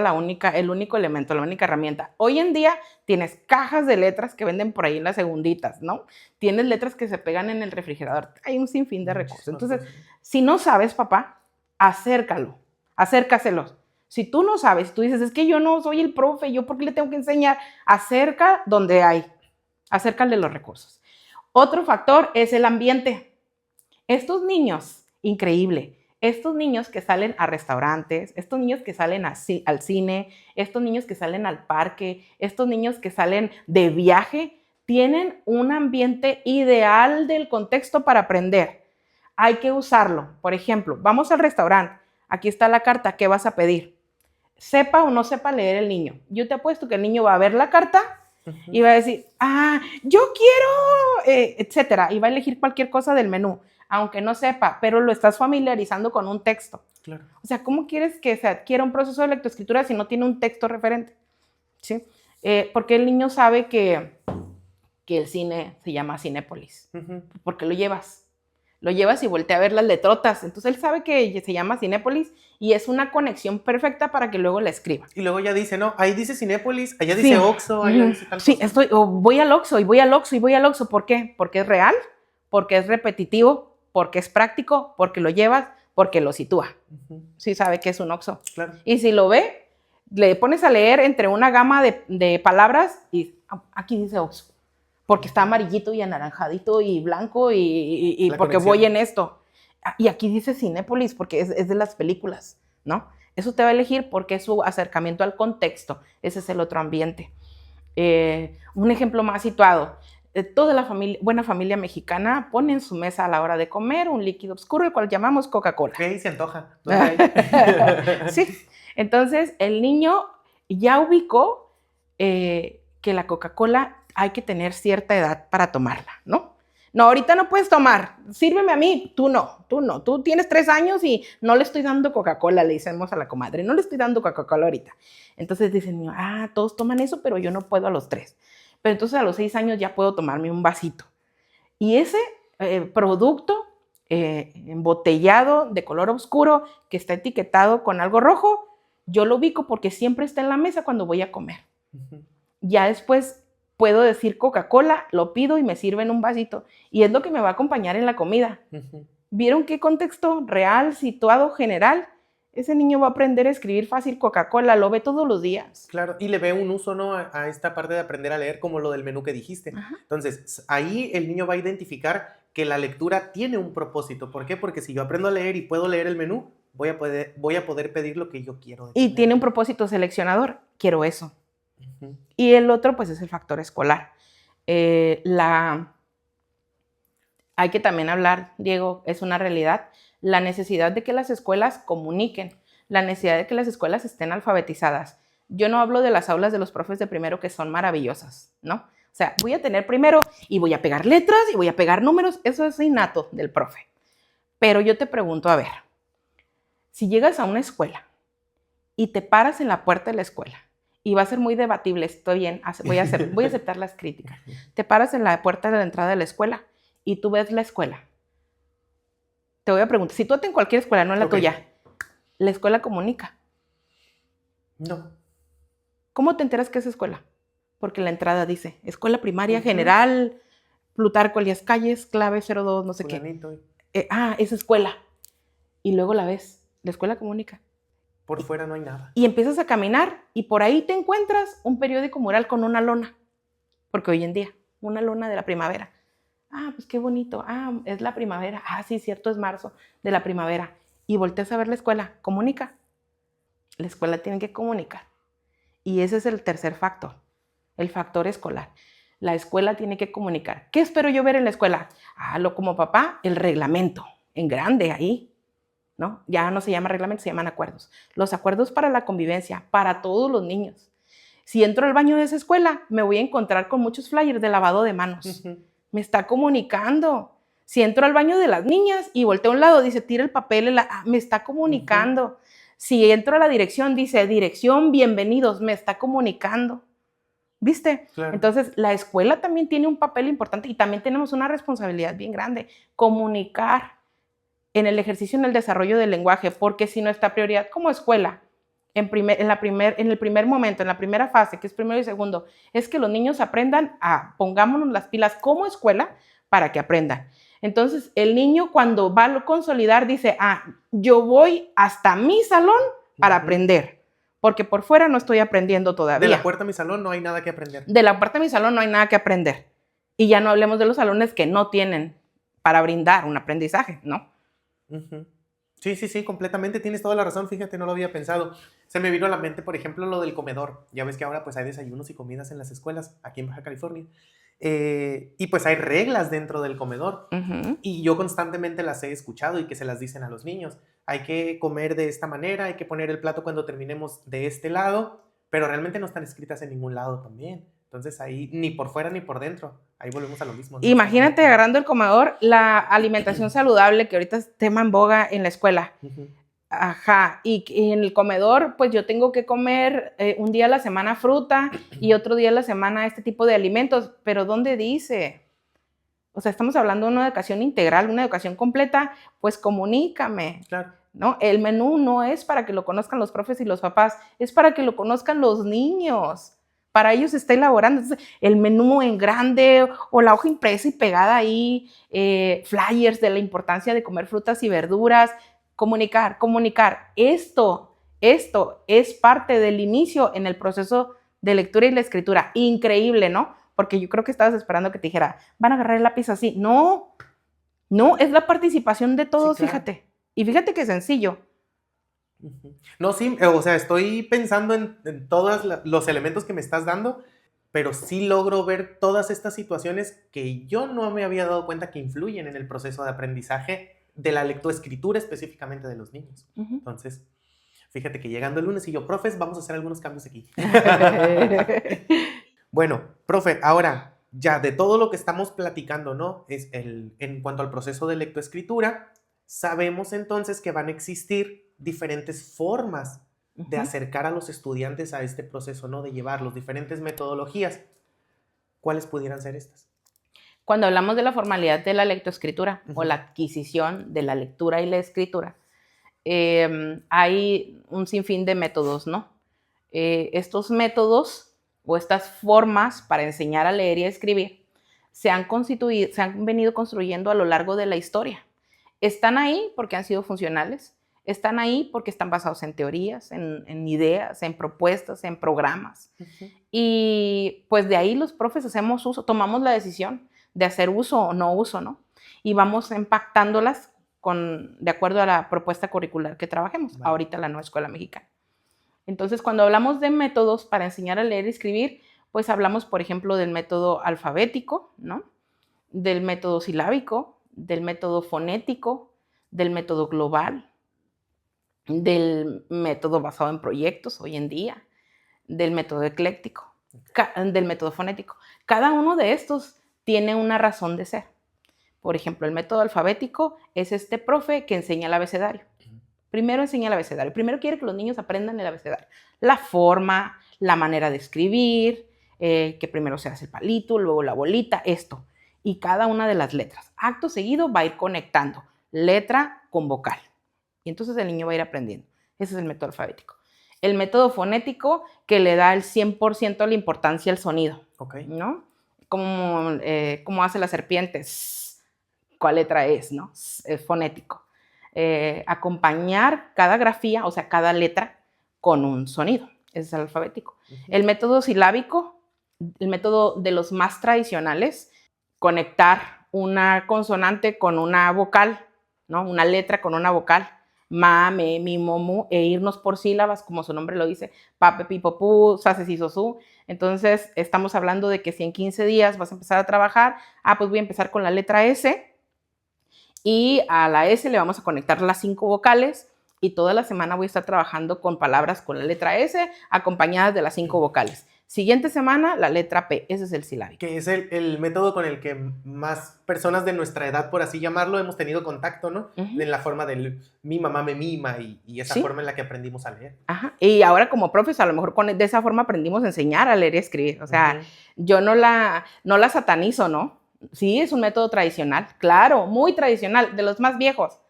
el único elemento, la única herramienta. Hoy en día tienes cajas de letras que venden por ahí en las segunditas, ¿no? Tienes letras que se pegan en el refrigerador. Hay un sinfín de recursos. Entonces, si no sabes, papá, acércaselos. Si tú no sabes, tú dices, es que yo no soy el profe, ¿yo por qué le tengo que enseñar? Acerca donde hay. Acércale los recursos. Otro factor es el ambiente. Estos niños, increíble, estos niños que salen a restaurantes, estos niños que salen al cine, estos niños que salen al parque, estos niños que salen de viaje, tienen un ambiente ideal del contexto para aprender. Hay que usarlo. Por ejemplo, vamos al restaurante, aquí está la carta, ¿qué vas a pedir? Sepa o no sepa leer el niño. Yo te apuesto que el niño va a ver la carta y va a decir, yo quiero, etcétera, y va a elegir cualquier cosa del menú, aunque no sepa, pero lo estás familiarizando con un texto. Claro. O sea, ¿cómo quieres que se adquiera un proceso de lectoescritura si no tiene un texto referente? ¿Sí? Porque el niño sabe que el cine se llama Cinépolis, porque lo llevas y voltea a ver las letrotas. Entonces él sabe que se llama Cinépolis y es una conexión perfecta para que luego la escriba. Y luego ya dice, no, ahí dice Cinépolis, allá dice Oxxo, allá dice tal Sí, cosa. voy al Oxxo y voy al Oxxo y voy al Oxxo. ¿Por qué? Porque es real, porque es repetitivo, porque es práctico, porque lo llevas, porque lo sitúa. Sí sabe que es un Oxxo. Claro. Y si lo ve, le pones a leer entre una gama de palabras y aquí dice Oxxo. Porque está amarillito y anaranjadito y blanco y porque conexión. voy en esto. Y aquí dice Cinépolis porque es de las películas, ¿no? Eso te va a elegir porque es su acercamiento al contexto. Ese es el otro ambiente. Un ejemplo más situado. Toda la familia, buena familia mexicana pone en su mesa a la hora de comer un líquido oscuro, el cual llamamos Coca-Cola. Ok, se antoja. ¿Dónde hay? Sí, entonces el niño ya ubicó que la Coca-Cola hay que tener cierta edad para tomarla, ¿no? No, ahorita no puedes tomar, sírveme a mí, tú no, tú tienes 3 años y no le estoy dando Coca-Cola, le decimos a la comadre, no le estoy dando Coca-Cola ahorita. Entonces dicen, todos toman eso, pero yo no puedo a los 3. Pero entonces a los 6 años ya puedo tomarme un vasito. Y ese producto embotellado de color oscuro que está etiquetado con algo rojo, yo lo ubico porque siempre está en la mesa cuando voy a comer. Ujú. Ya después puedo decir Coca-Cola, lo pido y me sirven un vasito. Y es lo que me va a acompañar en la comida. Ujú. ¿Vieron qué contexto real, situado, general? Ese niño va a aprender a escribir fácil Coca-Cola, lo ve todos los días. Claro, y le ve un uso, ¿no? A esta parte de aprender a leer, como lo del menú que dijiste. Ajá. Entonces, ahí el niño va a identificar que la lectura tiene un propósito. ¿Por qué? Porque si yo aprendo a leer y puedo leer el menú, voy a poder pedir lo que yo quiero. de Y comer. tiene un propósito seleccionador, quiero eso. Ujú. Y el otro, pues, es el factor escolar. Hay que también hablar, Diego, es una realidad, la necesidad de que las escuelas comuniquen, la necesidad de que las escuelas estén alfabetizadas. Yo no hablo de las aulas de los profes de primero que son maravillosas, ¿no? O sea, voy a tener primero y voy a pegar letras y voy a pegar números, eso es innato del profe. Pero yo te pregunto, a ver, si llegas a una escuela y te paras en la puerta de la escuela, y va a ser muy debatible, estoy bien, voy a aceptar las críticas, te paras en la puerta de la entrada de la escuela y tú ves la escuela. Te voy a preguntar, si tú en cualquier escuela, no en la Ok. tuya, la escuela comunica. No. ¿Cómo te enteras que es escuela? Porque la entrada dice, escuela primaria Ujú. general, Plutarco Elías Calles, clave 02, no sé qué. Fulanito, Es escuela. Y luego la ves, la escuela comunica. por fuera no hay nada. Y empiezas a caminar y por ahí te encuentras un periódico mural con una lona. Porque hoy en día, una lona de la primavera. Pues qué bonito. Es la primavera. Sí, cierto, es marzo de la primavera. Y volteas a ver la escuela. Comunica. La escuela tiene que comunicar. Y ese es el tercer factor, el factor escolar. La escuela tiene que comunicar. ¿Qué espero yo ver en la escuela? Como papá, el reglamento, en grande ahí, ¿no? Ya no se llama reglamento, se llaman acuerdos. Los acuerdos para la convivencia, para todos los niños. Si entro al baño de esa escuela, me voy a encontrar con muchos flyers de lavado de manos. Ujú. Me está comunicando. Si entro al baño de las niñas y volteo a un lado, dice, tira el papel, me está comunicando. Uh-huh. Si entro a la dirección, dice, dirección, bienvenidos, me está comunicando. ¿Viste? Claro. Entonces, la escuela también tiene un papel importante y también tenemos una responsabilidad bien grande, comunicar en el ejercicio, en el desarrollo del lenguaje, porque si nuestra prioridad como escuela, en el primer momento, en la primera fase, que es primero y segundo, es que los niños aprendan pongámonos las pilas como escuela para que aprendan. Entonces, el niño cuando va a consolidar dice, yo voy hasta mi salón para aprender, porque por fuera no estoy aprendiendo todavía. De la puerta a mi salón no hay nada que aprender. De la puerta a mi salón no hay nada que aprender. Y ya no hablemos de los salones que no tienen para brindar un aprendizaje, ¿no? Uh-huh. Sí, completamente, tienes toda la razón, fíjate, no lo había pensado. Se me vino a la mente, por ejemplo, lo del comedor. Ya ves que ahora pues hay desayunos y comidas en las escuelas, aquí en Baja California. Y pues hay reglas dentro del comedor. Uh-huh. Y yo constantemente las he escuchado y que se las dicen a los niños. Hay que comer de esta manera, hay que poner el plato cuando terminemos de este lado, pero realmente no están escritas en ningún lado también. Entonces ahí ni por fuera ni por dentro. Ahí volvemos a lo mismo, ¿no? Imagínate agarrando el comedor, la alimentación saludable que ahorita es tema en boga en la escuela. Uh-huh. Ajá, y en el comedor, pues yo tengo que comer un día a la semana fruta y otro día a la semana este tipo de alimentos, pero ¿dónde dice? O sea, estamos hablando de una educación integral, una educación completa, pues comunícame. Claro. ¿No? El menú no es para que lo conozcan los profes y los papás, es para que lo conozcan los niños. Para ellos se está elaborando. Entonces, el menú en grande o la hoja impresa y pegada ahí, flyers de la importancia de comer frutas y verduras, comunicar. Esto es parte del inicio en el proceso de lectura y la escritura. Increíble, ¿no? Porque yo creo que estabas esperando que te dijera, van a agarrar el lápiz así. No, es la participación de todos, sí, claro. Fíjate. Y fíjate que sencillo. No, sí, o sea, estoy pensando en todos los elementos que me estás dando pero sí logro ver todas estas situaciones que yo no me había dado cuenta que influyen en el proceso de aprendizaje de la lectoescritura específicamente de los niños. Entonces, fíjate que llegando el lunes y yo, profes, vamos a hacer algunos cambios aquí. Bueno, profe, ahora ya de todo lo que estamos platicando, ¿no? En cuanto al proceso de lectoescritura, sabemos entonces que van a existir diferentes formas de acercar a los estudiantes a este proceso, ¿no? De llevarlos, diferentes metodologías. ¿Cuáles pudieran ser estas? Cuando hablamos de la formalidad de la lectoescritura o la adquisición de la lectura y la escritura, hay un sinfín de métodos, ¿no? Estos métodos o estas formas para enseñar a leer y a escribir se han venido construyendo a lo largo de la historia. Están ahí porque han sido funcionales, están ahí porque están basados en teorías, en ideas, en propuestas, en programas. Y pues de ahí los profes hacemos uso, tomamos la decisión de hacer uso o no uso, ¿no? Y vamos impactándolas de acuerdo a la propuesta curricular que trabajemos, ahorita la nueva escuela mexicana. Entonces, cuando hablamos de métodos para enseñar a leer y escribir, pues hablamos, por ejemplo, del método alfabético, ¿no? Del método silábico, del método fonético, del método global, del método basado en proyectos hoy en día, del método ecléctico, del método fonético. Cada uno de estos tiene una razón de ser. Por ejemplo, el método alfabético es este profe que enseña el abecedario. Primero enseña el abecedario. Primero quiere que los niños aprendan el abecedario. La forma, la manera de escribir, que primero se hace el palito, luego la bolita, esto. Y cada una de las letras. Acto seguido va a ir conectando letra con vocal. Y entonces el niño va a ir aprendiendo. Ese es el método alfabético. El método fonético, que le da el 100% de la importancia al sonido. ¿No? Como hace la serpiente. ¿Cuál letra es? ¿No? Es fonético. Acompañar cada grafía, o sea, cada letra, con un sonido. Ese es el alfabético. El método silábico, el método de los más tradicionales, conectar una consonante con una vocal, ¿no? Una letra con una vocal. Ma, me, mi, mo, mu, e irnos por sílabas, como su nombre lo dice, pape, pipo, pu, sase, si, so, su. Entonces, estamos hablando de que si en 15 días vas a empezar a trabajar, pues voy a empezar con la letra S, y a la S le vamos a conectar las 5 vocales, y toda la semana voy a estar trabajando con palabras con la letra S, acompañadas de las 5 vocales. Siguiente semana, la letra P, ese es el silábico. Que es el método con el que más personas de nuestra edad, por así llamarlo, hemos tenido contacto, ¿no? En la forma del mi mamá me mima y esa forma en la que aprendimos a leer. Y ahora como profes, a lo mejor de esa forma aprendimos a enseñar a leer y escribir. O sea, yo no la satanizo, ¿no? Sí, es un método tradicional, claro, muy tradicional, de los más viejos,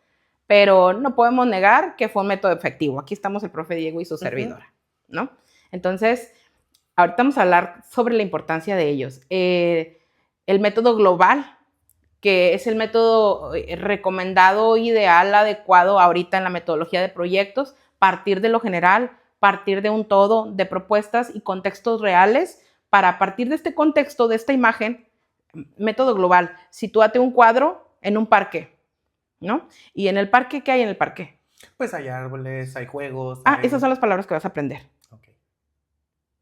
pero no podemos negar que fue un método efectivo. Aquí estamos el profe Diego y su servidora, ¿no? Entonces, ahorita vamos a hablar sobre la importancia de ellos. El método global, que es el método recomendado, ideal, adecuado ahorita en la metodología de proyectos, partir de lo general, partir de un todo, de propuestas y contextos reales, para partir de este contexto, de esta imagen, método global, sitúate un cuadro en un parque, ¿no? Y en el parque, ¿qué hay en el parque? Pues hay árboles, hay juegos. Esas son las palabras que vas a aprender.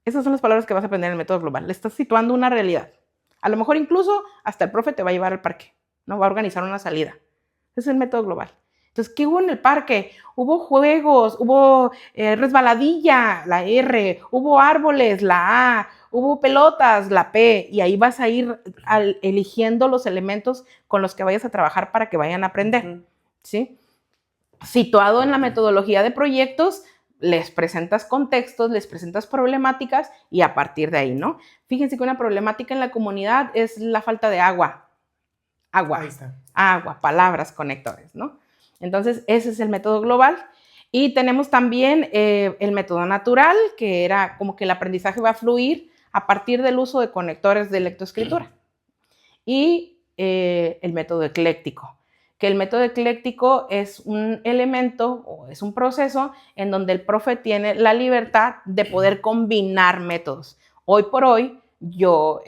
Esas son las palabras que vas a aprender en el método global. Le estás situando una realidad. A lo mejor incluso hasta el profe te va a llevar al parque, ¿no? Va a organizar una salida. Ese es el método global. Entonces, ¿qué hubo en el parque? Hubo juegos, hubo resbaladilla, la R, hubo árboles, la A, hubo pelotas, la P, y ahí vas a ir eligiendo los elementos con los que vayas a trabajar para que vayan a aprender, ¿sí? Situado en la metodología de proyectos, les presentas contextos, les presentas problemáticas y a partir de ahí, ¿no? Fíjense que una problemática en la comunidad es la falta de agua. Ahí está. Agua, palabras, conectores, ¿no? Entonces, ese es el método global. Y tenemos también el método natural, que era como que el aprendizaje va a fluir a partir del uso de conectores de lectoescritura. Y el método ecléctico, que el método ecléctico es un elemento o es un proceso en donde el profe tiene la libertad de poder combinar métodos. Hoy por hoy, yo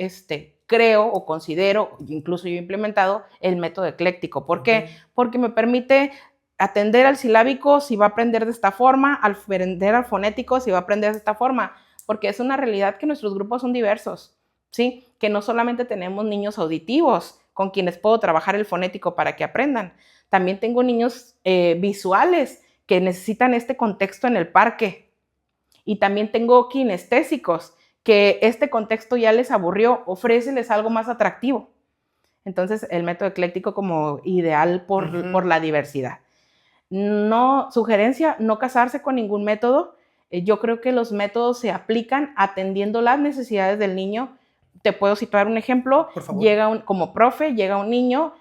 creo o considero, incluso yo he implementado el método ecléctico. ¿Por qué? Porque me permite atender al silábico si va a aprender de esta forma, aprender al fonético si va a aprender de esta forma, porque es una realidad que nuestros grupos son diversos. ¿sí? Que no solamente tenemos niños auditivos con quienes puedo trabajar el fonético para que aprendan, también tengo niños visuales que necesitan este contexto en el parque, y también tengo kinestésicos que este contexto ya les aburrió, ofréceles algo más atractivo. Entonces, el método ecléctico como ideal por la diversidad. No, sugerencia, no casarse con ningún método. Yo creo que los métodos se aplican atendiendo las necesidades del niño. Te puedo citar un ejemplo. Por favor. Como profe, llega un niño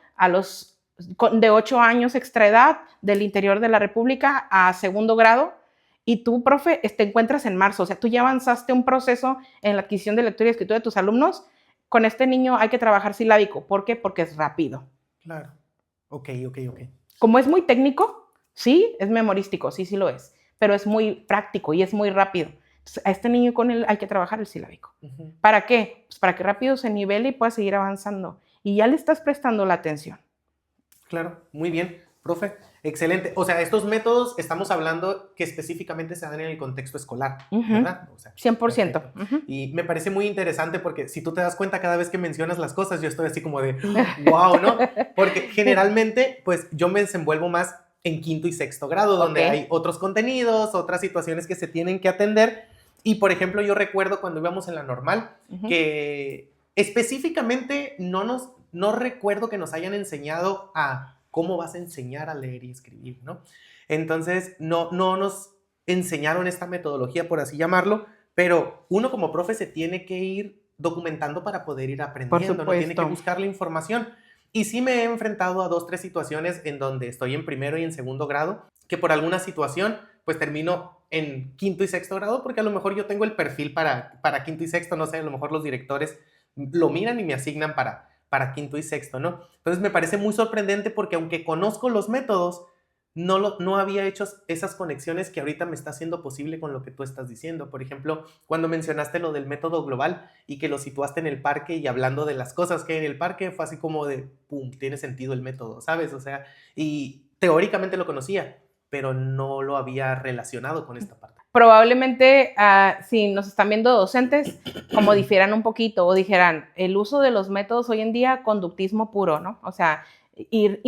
de 8 años extraedad del interior de la República a segundo grado, y tú, profe, te encuentras en marzo. O sea, tú ya avanzaste un proceso en la adquisición de lectura y escritura de tus alumnos. Con este niño hay que trabajar silábico. ¿Por qué? Porque es rápido. Claro. Ok. Como es muy técnico, sí, es memorístico, sí lo es, pero es muy práctico y es muy rápido. Entonces, a este niño con él hay que trabajar el silábico. ¿Para qué? Pues para que rápido se nivele y pueda seguir avanzando. Y ya le estás prestando la atención. Claro, muy bien, profe. Excelente. O sea, estos métodos estamos hablando que específicamente se dan en el contexto escolar, ¿verdad? O sea, 100%. Y me parece muy interesante porque si tú te das cuenta cada vez que mencionas las cosas, yo estoy así como de, wow, ¿no? Porque generalmente, pues yo me desenvuelvo más en quinto y sexto grado, donde hay otros contenidos, otras situaciones que se tienen que atender. Y, por ejemplo, yo recuerdo cuando íbamos en la normal, que específicamente no recuerdo que nos hayan enseñado a cómo vas a enseñar a leer y escribir, ¿no? Entonces, no nos enseñaron esta metodología, por así llamarlo, pero uno como profe se tiene que ir documentando para poder ir aprendiendo, ¿no? Tiene que buscar la información. Y sí me he enfrentado a 2, 3 situaciones en donde estoy en primero y en segundo grado, que por alguna situación, pues termino en quinto y sexto grado, porque a lo mejor yo tengo el perfil para quinto y sexto, no sé, a lo mejor los directores lo miran y me asignan para quinto y sexto, ¿no? Entonces me parece muy sorprendente porque aunque conozco los métodos, no había hecho esas conexiones que ahorita me está haciendo posible con lo que tú estás diciendo. Por ejemplo, cuando mencionaste lo del método global y que lo situaste en el parque y hablando de las cosas que hay en el parque, fue así como de, pum, tiene sentido el método, ¿sabes? O sea, y teóricamente lo conocía, pero no lo había relacionado con esta parte. Probablemente, si nos están viendo docentes, como difieran un poquito o dijeran, el uso de los métodos hoy en día, conductismo puro, ¿no? O sea, ir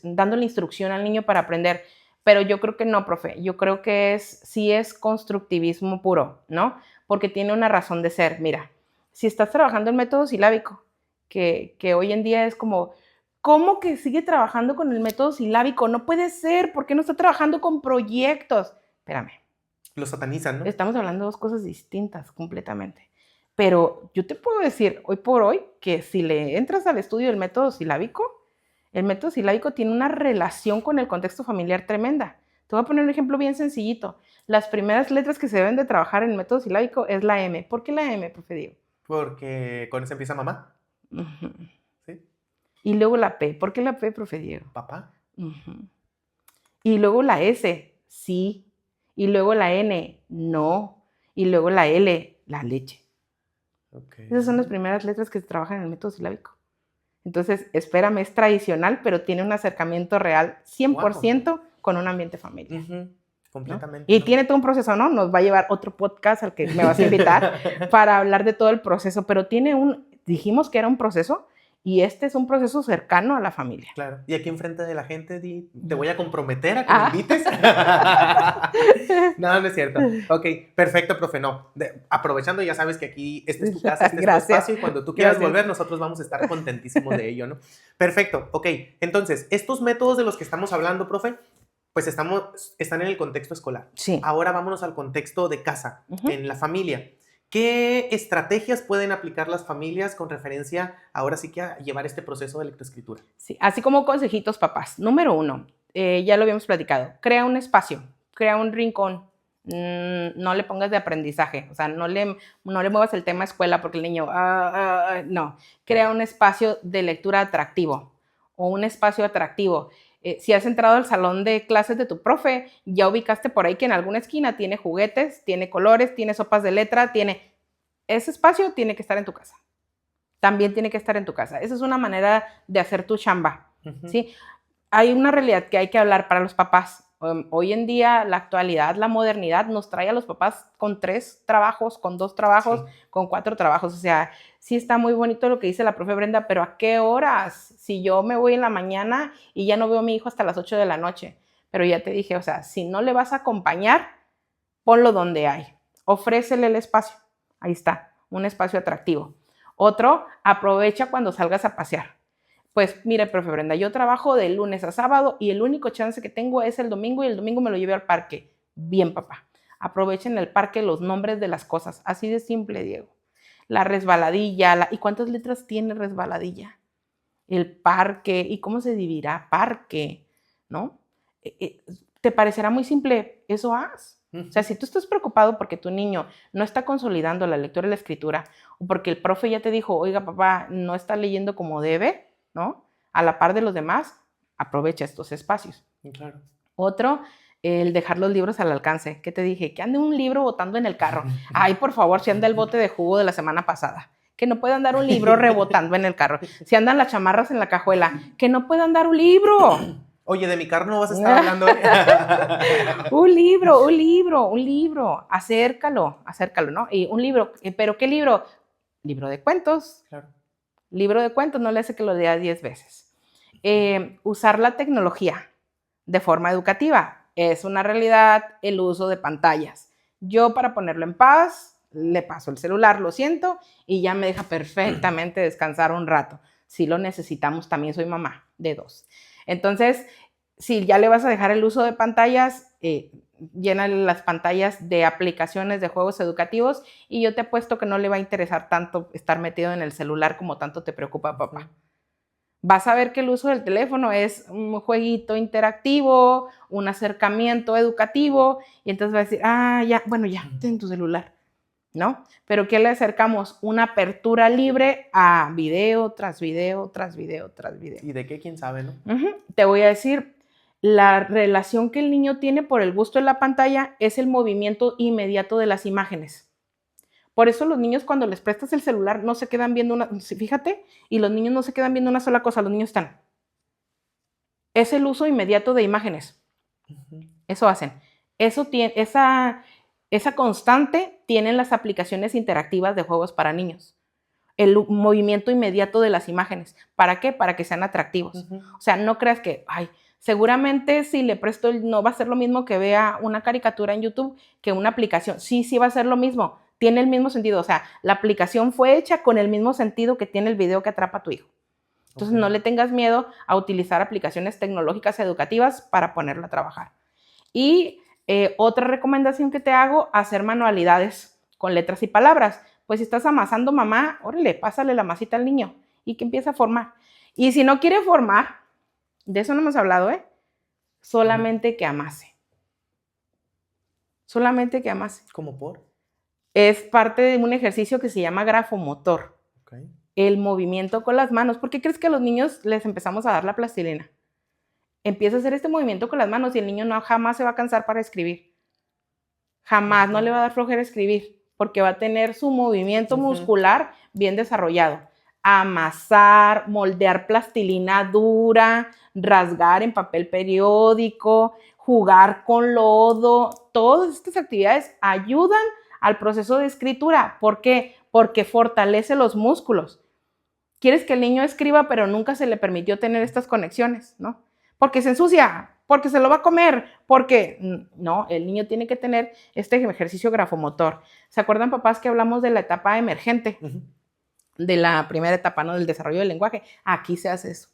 dándole instrucción al niño para aprender. Pero yo creo que no, profe. Yo creo que sí es constructivismo puro, ¿no? Porque tiene una razón de ser. Mira, si estás trabajando el método silábico, que hoy en día es como, ¿cómo que sigue trabajando con el método silábico? No puede ser. ¿Por qué no está trabajando con proyectos? Espérame. Lo satanizan, ¿no? Estamos hablando de 2 cosas distintas completamente. Pero yo te puedo decir hoy por hoy que si le entras al estudio del método silábico, el método silábico tiene una relación con el contexto familiar tremenda. Te voy a poner un ejemplo bien sencillito. Las primeras letras que se deben de trabajar en el método silábico es la M. ¿Por qué la M, profe Diego? Porque con eso empieza mamá. ¿Sí? Y luego la P. ¿Por qué la P, profe Diego? Papá. Y luego la S. Sí. Y luego la N, no. Y luego la L, la leche. Esas son las primeras letras que se trabajan en el método silábico. Entonces, espérame, es tradicional, pero tiene un acercamiento real 100% con un ambiente familiar. Completamente. ¿No? Y tiene todo un proceso, ¿no? Nos va a llevar otro podcast al que me vas a invitar para hablar de todo el proceso, pero dijimos que era un proceso. Y este es un proceso cercano a la familia. Claro. Y aquí enfrente de la gente, te voy a comprometer a que me invites. No es cierto. Ok, perfecto, profe. No, aprovechando, ya sabes que aquí este es tu casa, este es tu espacio, y cuando tú quieras volver, nosotros vamos a estar contentísimos de ello, ¿no? Perfecto. Ok, entonces, estos métodos de los que estamos hablando, profe, pues están en el contexto escolar. Sí. Ahora vámonos al contexto de casa, en la familia. ¿Qué estrategias pueden aplicar las familias con referencia ahora sí que a llevar este proceso de lectoescritura? Sí, así como consejitos, papás. Número 1, ya lo habíamos platicado, crea un espacio, crea un rincón. No le pongas de aprendizaje, o sea, no le muevas el tema escuela porque el niño, no. Crea un espacio de lectura atractivo o un espacio atractivo. Si has entrado al salón de clases de tu profe, ya ubicaste por ahí que en alguna esquina tiene juguetes, tiene colores, tiene sopas de letra, ese espacio tiene que estar en tu casa. También tiene que estar en tu casa. Esa es una manera de hacer tu chamba, ¿sí? Hay una realidad que hay que hablar para los papás. Hoy en día, la actualidad, la modernidad nos trae a los papás con 3 trabajos, con 2 trabajos, sí, con 4 trabajos. O sea, sí está muy bonito lo que dice la profe Brenda, pero ¿a qué horas? Si yo me voy en la mañana y ya no veo a mi hijo hasta las 8 de la noche. Pero ya te dije, o sea, si no le vas a acompañar, ponlo donde hay. Ofrécele el espacio. Ahí está, un espacio atractivo. Otro, aprovecha cuando salgas a pasear. Pues mire, profe Brenda, yo trabajo de lunes a sábado y el único chance que tengo es el domingo y el domingo me lo llevo al parque. Bien, papá. Aprovechen el parque los nombres de las cosas. Así de simple, Diego. La resbaladilla. ¿Y cuántas letras tiene resbaladilla? El parque. ¿Y cómo se dividirá? Parque, ¿no? ¿Te parecerá muy simple? Eso haz. O sea, si tú estás preocupado porque tu niño no está consolidando la lectura y la escritura, o porque el profe ya te dijo, oiga, papá, no está leyendo como debe, ¿no? A la par de los demás, aprovecha estos espacios. Claro. Otro, el dejar los libros al alcance. ¿Qué te dije? Que ande un libro botando en el carro. Ay, por favor, si anda el bote de jugo de la semana pasada. Que no pueda andar un libro rebotando en el carro. Si andan las chamarras en la cajuela. Que no pueda andar un libro. Oye, de mi carro no vas a estar hablando. Un libro. Acércalo, ¿no? Y un libro. ¿Pero qué libro? Libro de cuentos. Claro. Libro de cuentos, no le hace que lo lea 10 veces. Usar la tecnología de forma educativa. Es una realidad el uso de pantallas. Yo, para ponerlo en paz, le paso el celular, lo siento, y ya me deja perfectamente descansar un rato. Si lo necesitamos, también soy mamá de 2. Entonces, si ya le vas a dejar el uso de pantallas, llénale las pantallas de aplicaciones de juegos educativos y yo te apuesto que no le va a interesar tanto estar metido en el celular como tanto te preocupa, papá. Vas a ver que el uso del teléfono es un jueguito interactivo, un acercamiento educativo, y entonces va a decir, ya, ten tu celular, ¿no? Pero ¿qué le acercamos? Una apertura libre a video tras video, tras video, tras video. ¿Y de qué? ¿Quién sabe, no? Te voy a decir, la relación que el niño tiene por el gusto de la pantalla es el movimiento inmediato de las imágenes. Por eso los niños, cuando les prestas el celular, no se quedan viendo fíjate, y los niños no se quedan viendo una sola cosa, los niños están. Es el uso inmediato de imágenes. Eso hacen. Eso tiene, esa constante tienen las aplicaciones interactivas de juegos para niños. El movimiento inmediato de las imágenes. ¿Para qué? Para que sean atractivos. O sea, no creas que, seguramente si le presto, no va a ser lo mismo que vea una caricatura en YouTube que una aplicación. Sí va a ser lo mismo. Tiene el mismo sentido. O sea, la aplicación fue hecha con el mismo sentido que tiene el video que atrapa a tu hijo. Entonces, no le tengas miedo a utilizar aplicaciones tecnológicas educativas para ponerla a trabajar. Y otra recomendación que te hago, hacer manualidades con letras y palabras. Pues si estás amasando, mamá, órale, pásale la masita al niño y que empiece a formar. Y si no quiere formar, de eso no hemos hablado, solamente que amase. Solamente que amase. ¿Cómo por? Es parte de un ejercicio que se llama grafomotor. Okay. El movimiento con las manos. ¿Por qué crees que a los niños les empezamos a dar la plastilina? Empieza a hacer este movimiento con las manos y el niño jamás se va a cansar para escribir. Jamás, no le va a dar flojera escribir, porque va a tener su movimiento muscular bien desarrollado. Amasar, moldear plastilina dura, rasgar en papel periódico, jugar con lodo. Todas estas actividades ayudan al proceso de escritura. ¿Por qué? Porque fortalece los músculos. Quieres que el niño escriba, pero nunca se le permitió tener estas conexiones, ¿no? Porque se ensucia, porque se lo va a comer, porque no, el niño tiene que tener este ejercicio grafomotor. ¿Se acuerdan, papás, que hablamos de la etapa emergente? De la primera etapa, ¿no? Del desarrollo del lenguaje. Aquí se hace eso.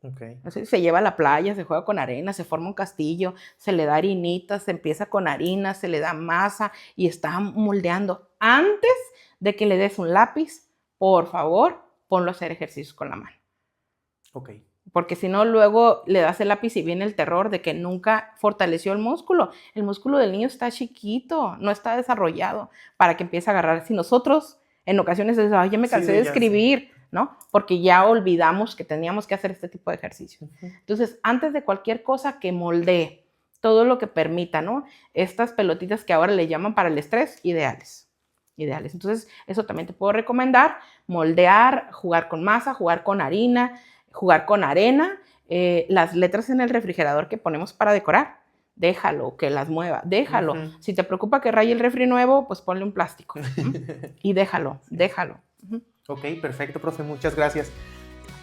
Okay. Se lleva a la playa, se juega con arena, se forma un castillo, se le da harinita, se empieza con harina, se le da masa y está moldeando. Antes de que le des un lápiz, por favor, ponlo a hacer ejercicios con la mano. Ok. Porque si no, luego le das el lápiz y viene el terror de que nunca fortaleció el músculo. El músculo del niño está chiquito, no está desarrollado para que empiece a agarrar. Si nosotros en ocasiones decimos, ya me cansé de escribir, ¿no? Porque ya olvidamos que teníamos que hacer este tipo de ejercicios. Entonces, antes de cualquier cosa, que moldee todo lo que permita, ¿no? Estas pelotitas que ahora le llaman para el estrés, ideales. Entonces, eso también te puedo recomendar, moldear, jugar con masa, jugar con harina, jugar con arena, las letras en el refrigerador que ponemos para decorar. déjalo, que las mueva, déjalo. Ujú. Si te preocupa que raye el refri nuevo, pues ponle un plástico. Y déjalo. Ujú. Ok, perfecto, profe, muchas gracias.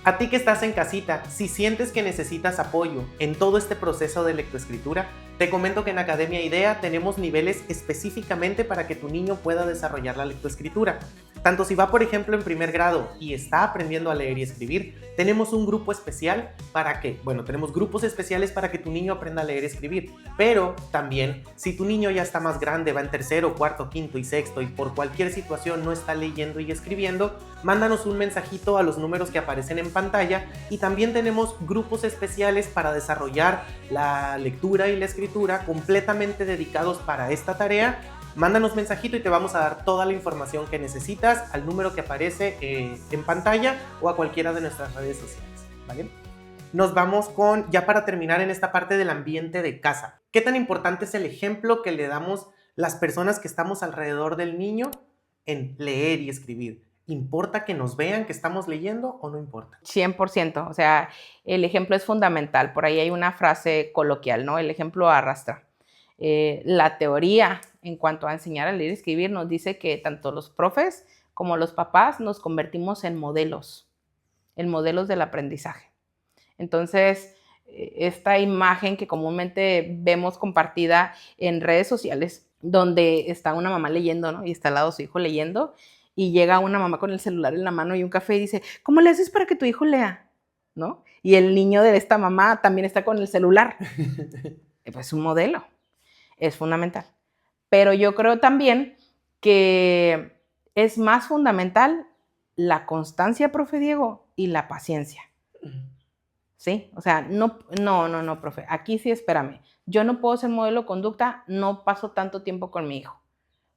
A ti que estás en casita, si sientes que necesitas apoyo en todo este proceso de lectoescritura, te comento que en Academia IDEA tenemos niveles específicamente para que tu niño pueda desarrollar la lectoescritura. Tanto si va, por ejemplo, en primer grado y está aprendiendo a leer y escribir, tenemos un grupo especial tenemos grupos especiales para que tu niño aprenda a leer y escribir. Pero también, si tu niño ya está más grande, va en tercero, cuarto, quinto y sexto y por cualquier situación no está leyendo y escribiendo, mándanos un mensajito a los números que aparecen en pantalla y también tenemos grupos especiales para desarrollar la lectura y la escritura completamente dedicados para esta tarea. Mándanos mensajito y te vamos a dar toda la información que necesitas al número que aparece en pantalla o a cualquiera de nuestras redes sociales, ¿vale? Nos vamos con, ya para terminar en esta parte del ambiente de casa. ¿Qué tan importante es el ejemplo que le damos las personas que estamos alrededor del niño en leer y escribir? ¿Importa que nos vean que estamos leyendo o no importa? 100%, o sea, el ejemplo es fundamental. Por ahí hay una frase coloquial, ¿no? El ejemplo arrastra. La teoría en cuanto a enseñar a leer y escribir nos dice que tanto los profes como los papás nos convertimos en modelos del aprendizaje. Entonces, esta imagen que comúnmente vemos compartida en redes sociales, donde está una mamá leyendo, ¿no? Y está al lado su hijo leyendo, y llega una mamá con el celular en la mano y un café y dice, ¿cómo le haces para que tu hijo lea? ¿No? Y el niño de esta mamá también está con el celular. Pues un modelo. Es fundamental. Pero yo creo también que es más fundamental la constancia, profe Diego, y la paciencia. ¿Sí? O sea, no, profe. Aquí sí, espérame. Yo no puedo ser modelo de conducta, no paso tanto tiempo con mi hijo.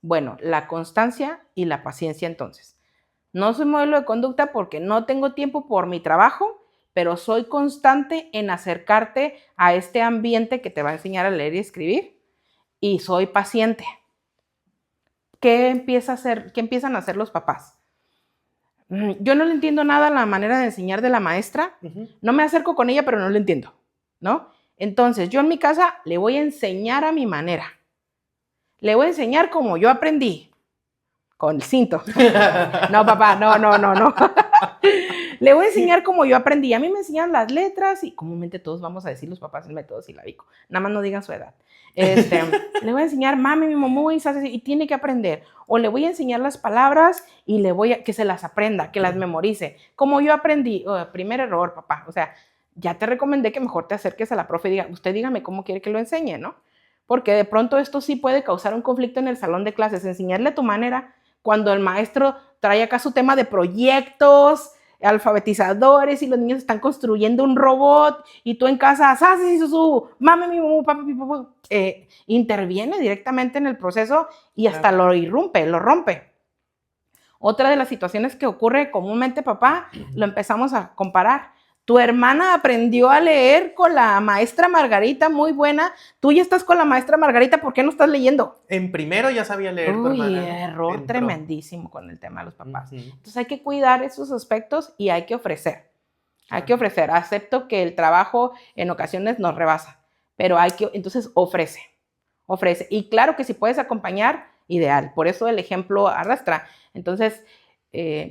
Bueno, la constancia y la paciencia entonces. No soy modelo de conducta porque no tengo tiempo por mi trabajo, pero soy constante en acercarte a este ambiente que te va a enseñar a leer y escribir. Y soy paciente. ¿Qué empiezan a hacer los papás? Yo no le entiendo nada a la manera de enseñar de la maestra. No me acerco con ella, pero no lo entiendo, ¿no? Entonces, yo en mi casa le voy a enseñar a mi manera. Le voy a enseñar como yo aprendí. Con el cinto. No, papá, no. Le voy a enseñar como yo aprendí. A mí me enseñan las letras y comúnmente todos vamos a decir los papás el método silábico. Nada más no digan su edad. Le voy a enseñar mami, mi mamá y tiene que aprender. O le voy a enseñar las palabras y le voy a que se las aprenda, que las memorice. Como yo aprendí. Primer error, papá. O sea, ya te recomendé que mejor te acerques a la profe y diga, usted dígame cómo quiere que lo enseñe, ¿no? Porque de pronto esto sí puede causar un conflicto en el salón de clases. Enseñarle a tu manera cuando el maestro trae acá su tema de proyectos, alfabetizadores y los niños están construyendo un robot y tú en casa, mami, mi mamá, papi, papá, interviene directamente en el proceso y hasta lo rompe. Otra de las situaciones que ocurre comúnmente, papá, lo empezamos a comparar. Tu hermana aprendió a leer con la maestra Margarita, muy buena. Tú ya estás con la maestra Margarita, ¿por qué no estás leyendo? En primero ya sabía leer tu hermana. Error tremendísimo con el tema de los papás. Entonces hay que cuidar esos aspectos y hay que ofrecer. Hay que ofrecer. Acepto que el trabajo en ocasiones nos rebasa, pero entonces ofrece. Y claro que si puedes acompañar, ideal. Por eso el ejemplo arrastra. Entonces,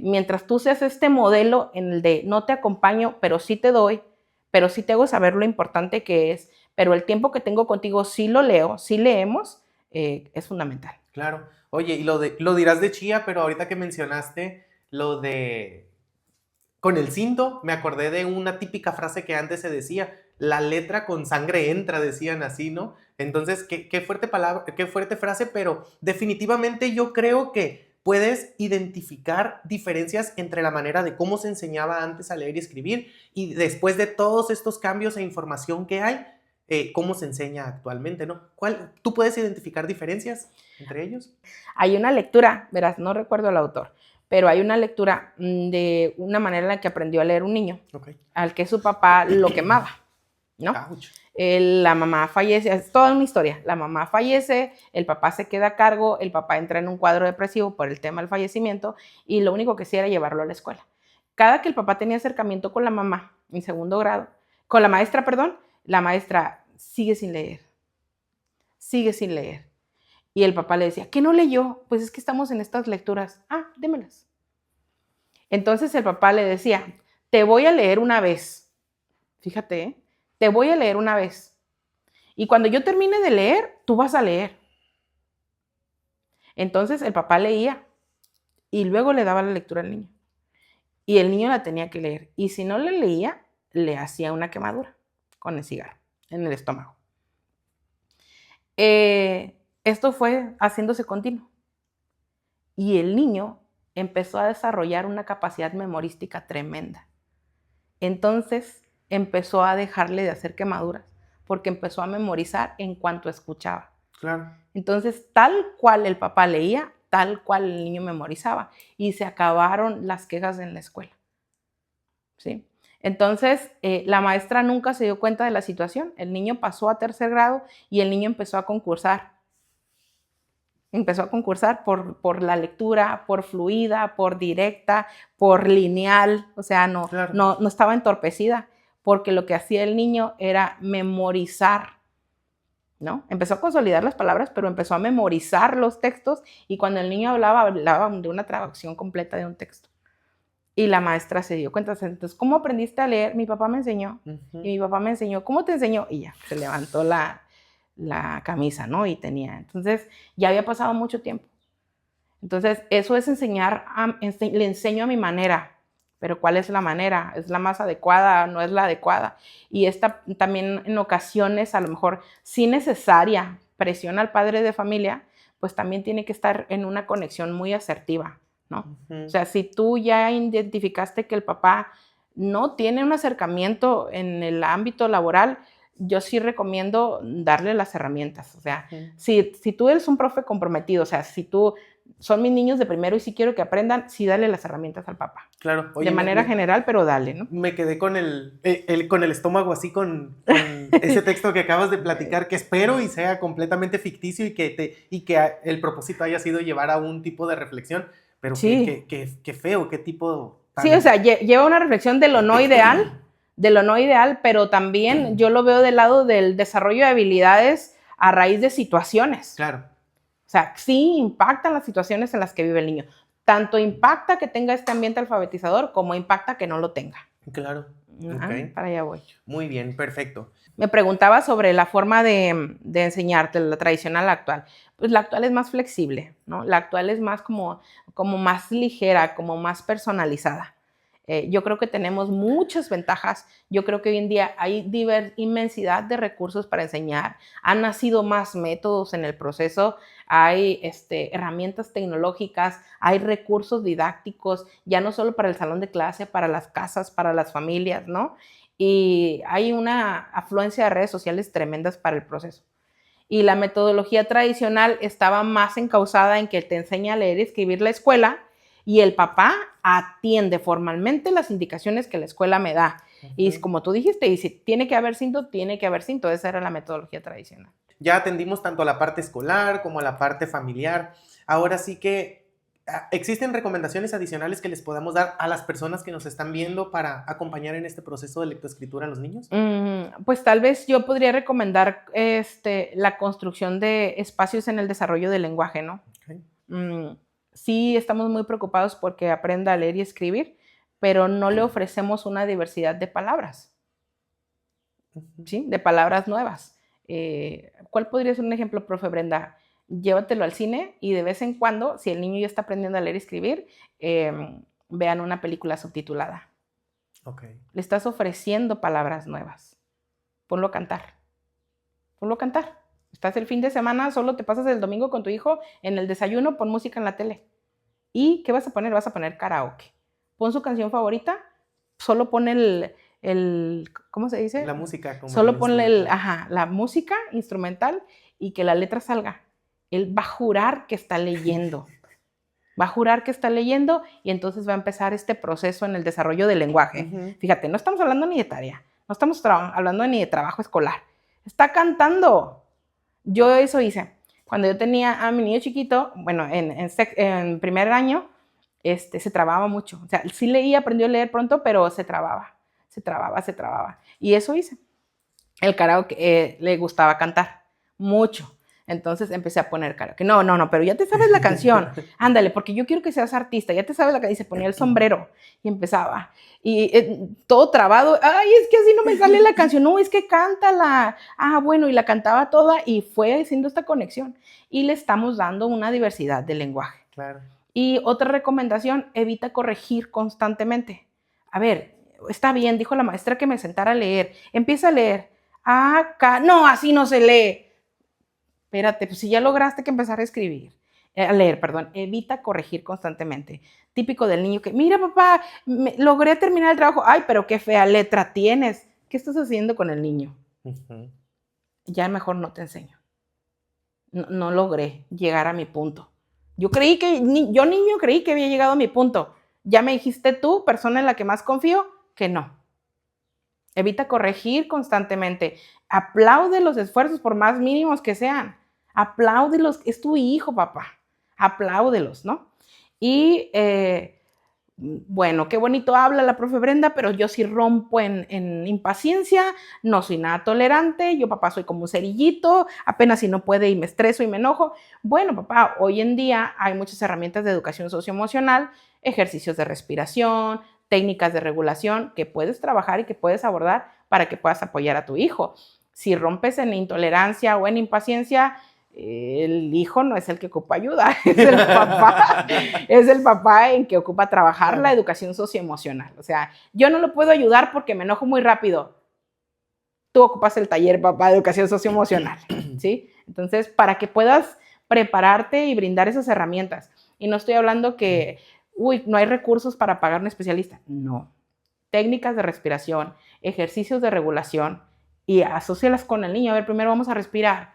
mientras tú seas este modelo en el de no te acompaño, pero sí te doy, pero sí te hago saber lo importante que es, pero el tiempo que tengo contigo sí lo leo, sí leemos, es fundamental. Claro. Oye, y lo dirás de chía, pero ahorita que mencionaste lo de con el cinto, me acordé de una típica frase que antes se decía, la letra con sangre entra, decían así, ¿no? Entonces, qué fuerte palabra, qué fuerte frase, pero definitivamente yo creo que puedes identificar diferencias entre la manera de cómo se enseñaba antes a leer y escribir y después de todos estos cambios e información que hay, cómo se enseña actualmente, ¿no? ¿Tú puedes identificar diferencias entre ellos? Hay una lectura, verás, no recuerdo el autor, pero hay una lectura de una manera en la que aprendió a leer un niño, al que su papá lo quemaba, ¿no? La mamá fallece, es toda una historia, la mamá fallece, el papá se queda a cargo, el papá entra en un cuadro depresivo por el tema del fallecimiento y lo único que hacía era llevarlo a la escuela. Cada que el papá tenía acercamiento con la mamá en segundo grado, con la maestra, perdón, la maestra sigue sin leer, sigue sin leer. Y el papá le decía, ¿qué no leyó? Pues es que estamos en estas lecturas. Ah, démelas. Entonces el papá le decía, te voy a leer una vez. Fíjate, ¿eh? Te voy a leer una vez. Y cuando yo termine de leer, tú vas a leer. Entonces el papá leía y luego le daba la lectura al niño. Y el niño la tenía que leer. Y si no le leía, le hacía una quemadura con el cigarro en el estómago. Esto fue haciéndose continuo. Y el niño empezó a desarrollar una capacidad memorística tremenda. Entonces empezó a dejarle de hacer quemaduras porque empezó a memorizar en cuanto escuchaba. Claro. Entonces, tal cual el papá leía, tal cual el niño memorizaba. Y se acabaron las quejas en la escuela. ¿Sí? Entonces, la maestra nunca se dio cuenta de la situación. El niño pasó a 3er grado y el niño empezó a concursar. Empezó a concursar por la lectura, por fluida, por directa, por lineal. O sea, Claro. no estaba entorpecida, porque lo que hacía el niño era memorizar, ¿no? Empezó a consolidar las palabras, pero empezó a memorizar los textos y cuando el niño hablaba de una traducción completa de un texto. Y la maestra se dio cuenta. Entonces, ¿cómo aprendiste a leer? Mi papá me enseñó. Uh-huh. Y mi papá me enseñó. ¿Cómo te enseñó? Y ya, se levantó la camisa, ¿no? Y tenía. Entonces, ya había pasado mucho tiempo. Entonces, eso es enseñar, le enseño a mi manera. Pero ¿cuál es la manera? ¿Es la más adecuada? ¿No es la adecuada? Y esta también en ocasiones, a lo mejor, sí necesaria presión al padre de familia, pues también tiene que estar en una conexión muy asertiva, ¿no? Uh-huh. O sea, si tú ya identificaste que el papá no tiene un acercamiento en el ámbito laboral, yo sí recomiendo darle las herramientas. O sea, uh-huh. si tú eres un profe comprometido, o sea, si tú son mis niños de primero y sí quiero que aprendan, sí dale las herramientas al papá. Claro. Oye, de manera general, pero dale, ¿no? Me quedé con el estómago así con ese texto que acabas de platicar, que espero y sea completamente ficticio y que el propósito haya sido llevar a un tipo de reflexión, pero sí. qué feo, qué tipo... Sí, o sea, lleva una reflexión de lo no ideal, pero también yo lo veo del lado del desarrollo de habilidades a raíz de situaciones. Claro. O sea, sí impactan las situaciones en las que vive el niño. Tanto impacta que tenga este ambiente alfabetizador como impacta que no lo tenga. Claro. Okay. Para allá voy. Muy bien, perfecto. Me preguntaba sobre la forma de enseñarte, la tradicional, la actual. Pues la actual es más flexible, ¿no? La actual es más como más ligera, como más personalizada. Yo creo que tenemos muchas ventajas. Yo creo que hoy en día hay inmensidad de recursos para enseñar. Han nacido más métodos en el proceso. Hay herramientas tecnológicas, hay recursos didácticos, ya no solo para el salón de clase, para las casas, para las familias, ¿no? Y hay una afluencia de redes sociales tremendas para el proceso. Y la metodología tradicional estaba más encauzada en que te enseña a leer y escribir la escuela y el papá atiende formalmente las indicaciones que la escuela me da. Uh-huh. Y como tú dijiste, y si tiene que haber cinto, tiene que haber cinto. Esa era la metodología tradicional. Ya atendimos tanto a la parte escolar como a la parte familiar. Ahora sí que ¿existen recomendaciones adicionales que les podamos dar a las personas que nos están viendo para acompañar en este proceso de lectoescritura a los niños? Pues tal vez yo podría recomendar la construcción de espacios en el desarrollo del lenguaje, ¿no? Okay. Sí, estamos muy preocupados porque aprenda a leer y escribir, pero no le ofrecemos una diversidad de palabras, ¿sí? De palabras nuevas. ¿Cuál podría ser un ejemplo, profe Brenda? Llévatelo al cine y de vez en cuando, si el niño ya está aprendiendo a leer y escribir, vean una película subtitulada. Okay. Le estás ofreciendo palabras nuevas. Ponlo a cantar. Ponlo a cantar. Estás el fin de semana, solo te pasas el domingo con tu hijo en el desayuno, pon música en la tele. ¿Y qué vas a poner? Vas a poner karaoke. Pon su canción favorita, solo pon ¿cómo se dice? La música. Solo ponle la música instrumental y que la letra salga. Él va a jurar que está leyendo. Va a jurar que está leyendo y entonces va a empezar este proceso en el desarrollo del lenguaje. Uh-huh. Fíjate, no estamos hablando ni de tarea, no estamos hablando ni de trabajo escolar. Está cantando. Yo eso hice. Cuando yo tenía a mi niño chiquito, bueno, en primer año, se trababa mucho. O sea, sí leía, aprendió a leer pronto, pero se trababa. Y eso hice. El karaoke le gustaba cantar mucho. Entonces empecé a poner cara, que no, pero ya te sabes la canción, ándale, porque yo quiero que seas artista, ya te sabes la canción, y se ponía el sombrero y empezaba, y todo trabado, ay, es que así no me sale la canción, no, es que cántala, bueno, y la cantaba toda y fue haciendo esta conexión, y le estamos dando una diversidad de lenguaje. Claro. Y otra recomendación, evita corregir constantemente. A ver, está bien, dijo la maestra que me sentara a leer, empieza a leer, no, así no se lee. Espérate, pues si ya lograste que empezar a leer, perdón, evita corregir constantemente. Típico del niño que, mira papá, logré terminar el trabajo, ay, pero qué fea letra tienes. ¿Qué estás haciendo con el niño? Uh-huh. Ya mejor no te enseño. No logré llegar a mi punto. Yo niño creí que había llegado a mi punto. Ya me dijiste tú, persona en la que más confío, que no. Evita corregir constantemente. Aplaude los esfuerzos por más mínimos que sean. Apláudelos, es tu hijo, papá. Apláudelos, ¿no? Y bueno, qué bonito habla la profe Brenda, pero yo sí rompo en impaciencia, no soy nada tolerante, yo papá soy como un cerillito, apenas si no puede y me estreso y me enojo. Bueno, papá, hoy en día hay muchas herramientas de educación socioemocional, ejercicios de respiración, técnicas de regulación que puedes trabajar y que puedes abordar para que puedas apoyar a tu hijo. Si rompes en intolerancia o en impaciencia, el hijo no es el que ocupa ayuda, es el papá. Es el papá en que ocupa trabajar la educación socioemocional. O sea, yo no lo puedo ayudar porque me enojo muy rápido. Tú ocupas el taller, papá, de educación socioemocional, ¿sí? Entonces, para que puedas prepararte y brindar esas herramientas. Y no estoy hablando que, no hay recursos para pagar un especialista. No. Técnicas de respiración, ejercicios de regulación y asócialas con el niño. A ver, primero vamos a respirar,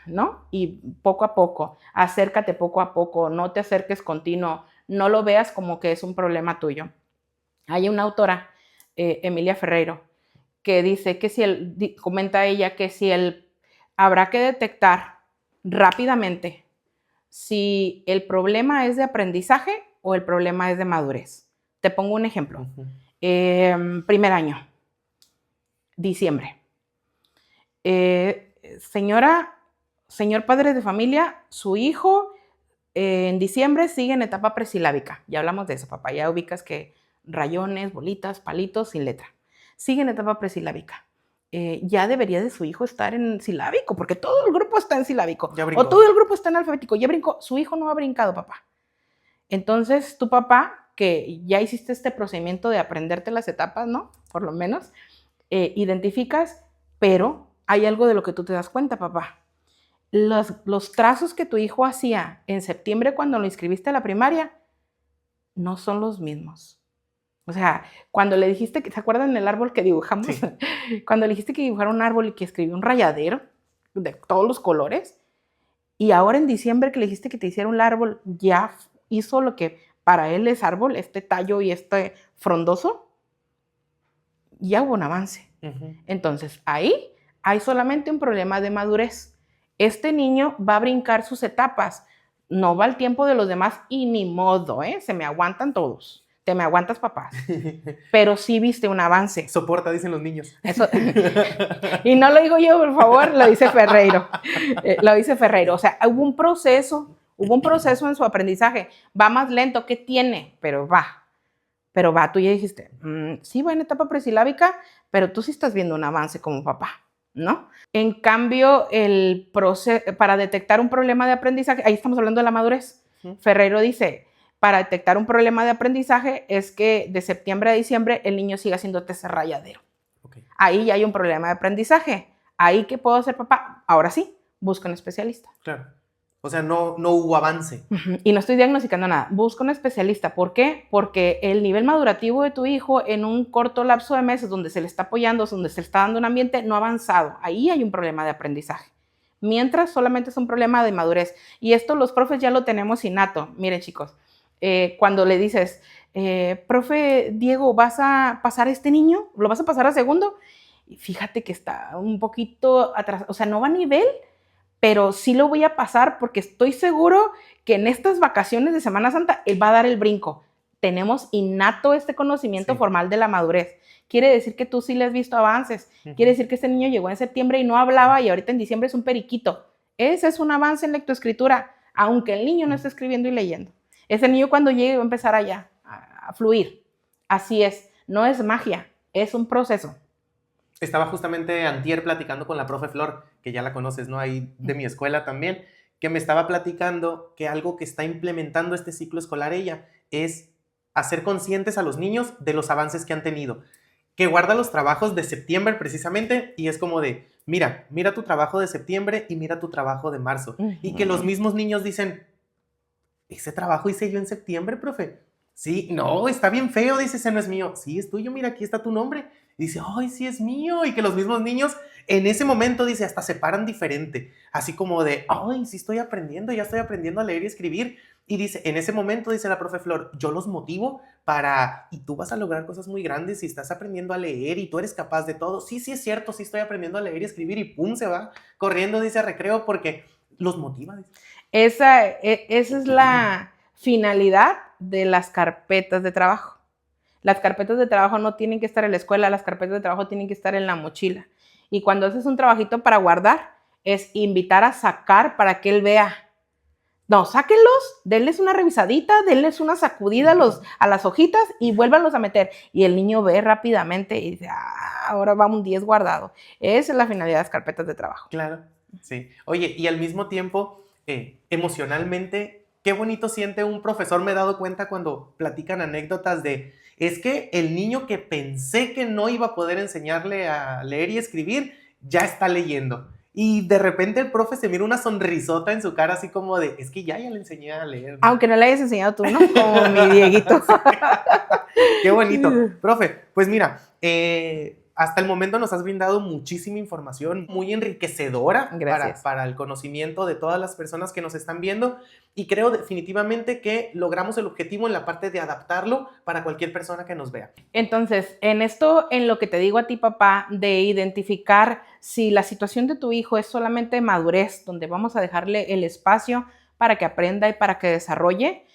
¿no? Y poco a poco, acércate poco a poco, no te acerques continuo, no lo veas como que es un problema tuyo. Hay una autora, Emilia Ferreiro, que dice que comenta ella que habrá que detectar rápidamente si el problema es de aprendizaje o el problema es de madurez. Te pongo un ejemplo. Uh-huh. Primer año, diciembre. Señor padre de familia, su hijo en diciembre sigue en etapa presilábica. Ya hablamos de eso, papá. Ya ubicas que rayones, bolitas, palitos, sin letra. Sigue en etapa presilábica. Ya debería de su hijo estar en silábico, porque todo el grupo está en silábico. O todo el grupo está en alfabético. Ya brincó. Su hijo no ha brincado, papá. Entonces, tu papá, que ya hiciste este procedimiento de aprenderte las etapas, ¿no? Por lo menos, identificas, pero hay algo de lo que tú te das cuenta, papá. Los trazos que tu hijo hacía en septiembre cuando lo inscribiste a la primaria no son los mismos. O sea, cuando le dijiste que, ¿se acuerdan del árbol que dibujamos? Sí. Cuando le dijiste que dibujara un árbol y que escribió un rayadero de todos los colores, y ahora en diciembre que le dijiste que te hiciera un árbol, ya hizo lo que para él es árbol, este tallo y este frondoso, ya hubo un avance. Uh-huh. Entonces, ahí hay solamente un problema de madurez. Este niño va a brincar sus etapas, no va al tiempo de los demás y ni modo, se me aguantan todos. Te me aguantas, papás. Pero sí viste un avance. Soporta, dicen los niños. Eso. Y no lo digo yo, por favor, lo dice Ferreiro. Lo dice Ferreiro. O sea, hubo un proceso en su aprendizaje. Va más lento, ¿qué tiene? Pero va. Tú ya dijiste, sí va en etapa presilábica, pero tú sí estás viendo un avance como papá, ¿no? En cambio, el proceso para detectar un problema de aprendizaje, ahí estamos hablando de la madurez. Ferreiro dice, para detectar un problema de aprendizaje es que de septiembre a diciembre el niño siga haciéndote ese rayadero. Okay. Ahí ya hay un problema de aprendizaje. ¿Ahí qué puedo hacer, papá? Ahora sí, busca un especialista. Claro. O sea, no hubo avance. Y no estoy diagnosticando nada. Busca un especialista. ¿Por qué? Porque el nivel madurativo de tu hijo en un corto lapso de meses donde se le está apoyando, donde se le está dando un ambiente, no ha avanzado. Ahí hay un problema de aprendizaje. Mientras solamente es un problema de madurez. Y esto los profes ya lo tenemos innato. Miren, chicos, cuando le dices, profe Diego, ¿vas a pasar a este niño? ¿Lo vas a pasar a segundo? Y fíjate que está un poquito atrás. O sea, no va a nivel, pero sí lo voy a pasar porque estoy seguro que en estas vacaciones de Semana Santa él va a dar el brinco. Tenemos innato este conocimiento formal de la madurez. Quiere decir que tú sí le has visto avances. Quiere decir que este niño llegó en septiembre y no hablaba y ahorita en diciembre es un periquito. Ese es un avance en lectoescritura, aunque el niño no esté escribiendo y leyendo. Ese niño cuando llegue va a empezar allá a fluir. Así es, no es magia, es un proceso. Estaba justamente antier platicando con la profe Flor, que ya la conoces, ¿no? Ahí de mi escuela también, que me estaba platicando que algo que está implementando este ciclo escolar ella es hacer conscientes a los niños de los avances que han tenido. Que guarda los trabajos de septiembre precisamente y es como de, mira tu trabajo de septiembre y mira tu trabajo de marzo. Y que los mismos niños dicen, ¿ese trabajo hice yo en septiembre, profe? Sí, no, está bien feo, dice, ese no es mío. Sí, es tuyo, mira, aquí está tu nombre. Y dice, ay, sí es mío. Y que los mismos niños en ese momento, dice, hasta se paran diferente. Así como de, ay, sí estoy aprendiendo, ya estoy aprendiendo a leer y escribir. Y dice, en ese momento, dice la profe Flor, yo los motivo y tú vas a lograr cosas muy grandes si estás aprendiendo a leer y tú eres capaz de todo. Sí, sí es cierto, sí estoy aprendiendo a leer y escribir y pum, se va corriendo, dice, a recreo porque los motiva. Dice. Esa es la finalidad de las carpetas de trabajo. Las carpetas de trabajo no tienen que estar en la escuela, las carpetas de trabajo tienen que estar en la mochila. Y cuando haces un trabajito para guardar, es invitar a sacar para que él vea. No, sáquenlos, denles una revisadita, denles una sacudida a las hojitas y vuélvanlos a meter. Y el niño ve rápidamente y dice, ahora va un 10 guardado. Esa es la finalidad de las carpetas de trabajo. Claro, sí. Oye, y al mismo tiempo, emocionalmente, qué bonito siente un profesor, me he dado cuenta cuando platican anécdotas de, es que el niño que pensé que no iba a poder enseñarle a leer y escribir, ya está leyendo. Y de repente el profe se mira una sonrisota en su cara así como de, es que ya le enseñé a leer, ¿no? Aunque no le hayas enseñado tú, ¿no? Como mi Dieguito. Qué bonito. Profe, pues mira, hasta el momento nos has brindado muchísima información muy enriquecedora para el conocimiento de todas las personas que nos están viendo y creo definitivamente que logramos el objetivo en la parte de adaptarlo para cualquier persona que nos vea. Entonces, en lo que te digo a ti, papá, de identificar si la situación de tu hijo es solamente madurez, donde vamos a dejarle el espacio para que aprenda y para que desarrolle,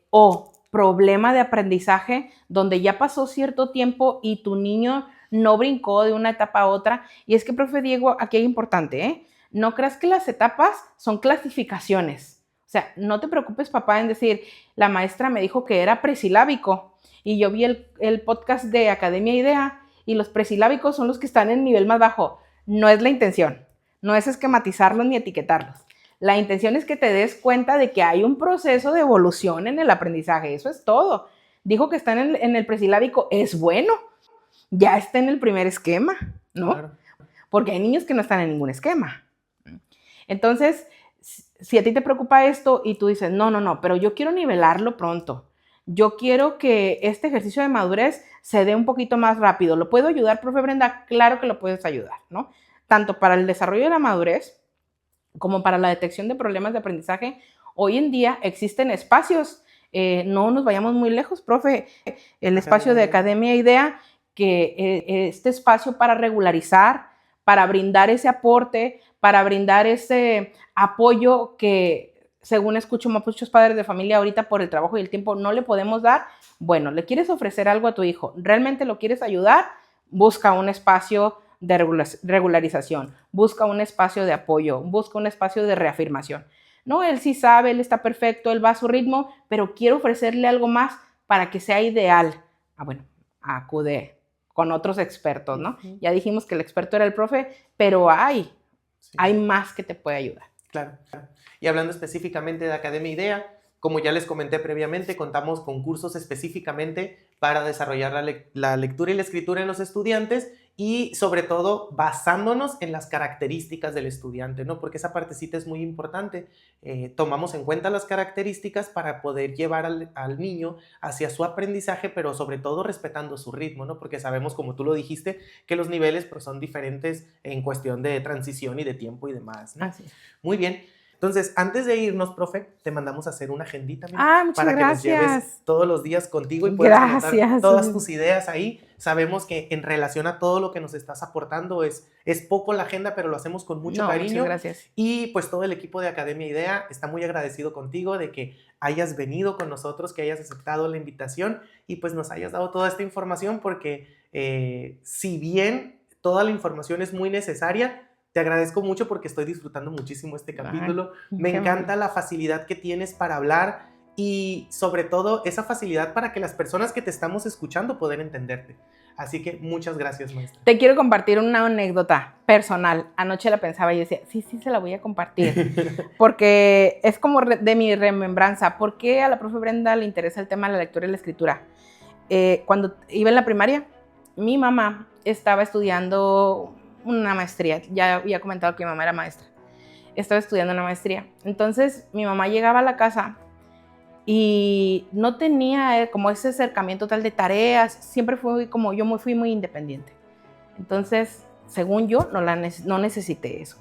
o problema de aprendizaje, donde ya pasó cierto tiempo y tu niño no brincó de una etapa a otra. Y es que, profe Diego, aquí es importante, ¿eh? No creas que las etapas son clasificaciones. O sea, no te preocupes, papá, en decir, la maestra me dijo que era presilábico y yo vi el podcast de Academia Idea y los presilábicos son los que están en nivel más bajo. No es la intención, no es esquematizarlos ni etiquetarlos. La intención es que te des cuenta de que hay un proceso de evolución en el aprendizaje, eso es todo. Dijo que está en el presilábico, es bueno, ya está en el primer esquema, ¿no? Claro. Porque hay niños que no están en ningún esquema. Entonces, si a ti te preocupa esto y tú dices, no, pero yo quiero nivelarlo pronto, yo quiero que este ejercicio de madurez se dé un poquito más rápido, ¿lo puedo ayudar, profe Brenda? Claro que lo puedes ayudar, ¿no? Tanto para el desarrollo de la madurez como para la detección de problemas de aprendizaje. Hoy en día existen espacios, no nos vayamos muy lejos, profe, el espacio de Academia Idea, que este espacio para regularizar, para brindar ese aporte, para brindar ese apoyo que, según escucho muchos padres de familia ahorita por el trabajo y el tiempo, no le podemos dar. Bueno, le quieres ofrecer algo a tu hijo, ¿realmente lo quieres ayudar? Busca un espacio de regularización, busca un espacio de apoyo, busca un espacio de reafirmación. No, él sí sabe, él está perfecto, él va a su ritmo, pero quiero ofrecerle algo más para que sea ideal. Bueno, acude con otros expertos, ¿no? Uh-huh. Ya dijimos que el experto era el profe, pero hay más que te puede ayudar. Claro. Y hablando específicamente de Academia Idea, como ya les comenté previamente, contamos con cursos específicamente para desarrollar la lectura y la escritura en los estudiantes y sobre todo basándonos en las características del estudiante, ¿no? Porque esa partecita es muy importante. Tomamos en cuenta las características para poder llevar al niño hacia su aprendizaje, pero sobre todo respetando su ritmo, ¿no? Porque sabemos, como tú lo dijiste, que los niveles pues, son diferentes en cuestión de transición y de tiempo y demás, ¿no? Así es. Muy bien. Entonces, antes de irnos, profe, te mandamos a hacer una agendita para que nos lleves todos los días contigo y puedas anotar todas tus ideas ahí. Sabemos que en relación a todo lo que nos estás aportando es poco la agenda, pero lo hacemos con mucho cariño. Muchas gracias. Y pues todo el equipo de Academia Idea está muy agradecido contigo de que hayas venido con nosotros, que hayas aceptado la invitación y pues nos hayas dado toda esta información porque si bien toda la información es muy necesaria, Te agradezco mucho porque estoy disfrutando muchísimo este capítulo. Me encanta la facilidad que tienes para hablar y sobre todo esa facilidad para que las personas que te estamos escuchando puedan entenderte. Así que muchas gracias, maestra. Te quiero compartir una anécdota personal. Anoche la pensaba y decía, sí, se la voy a compartir. Porque es como de mi remembranza. ¿Por qué a la profe Brenda le interesa el tema de la lectura y la escritura? Cuando iba en la primaria, mi mamá estaba estudiando una maestría. Ya había comentado que mi mamá era maestra. Estaba estudiando una maestría. Entonces, mi mamá llegaba a la casa y no tenía como ese acercamiento tal de tareas. Siempre fui como yo fui muy independiente. Entonces, según yo, no necesité eso.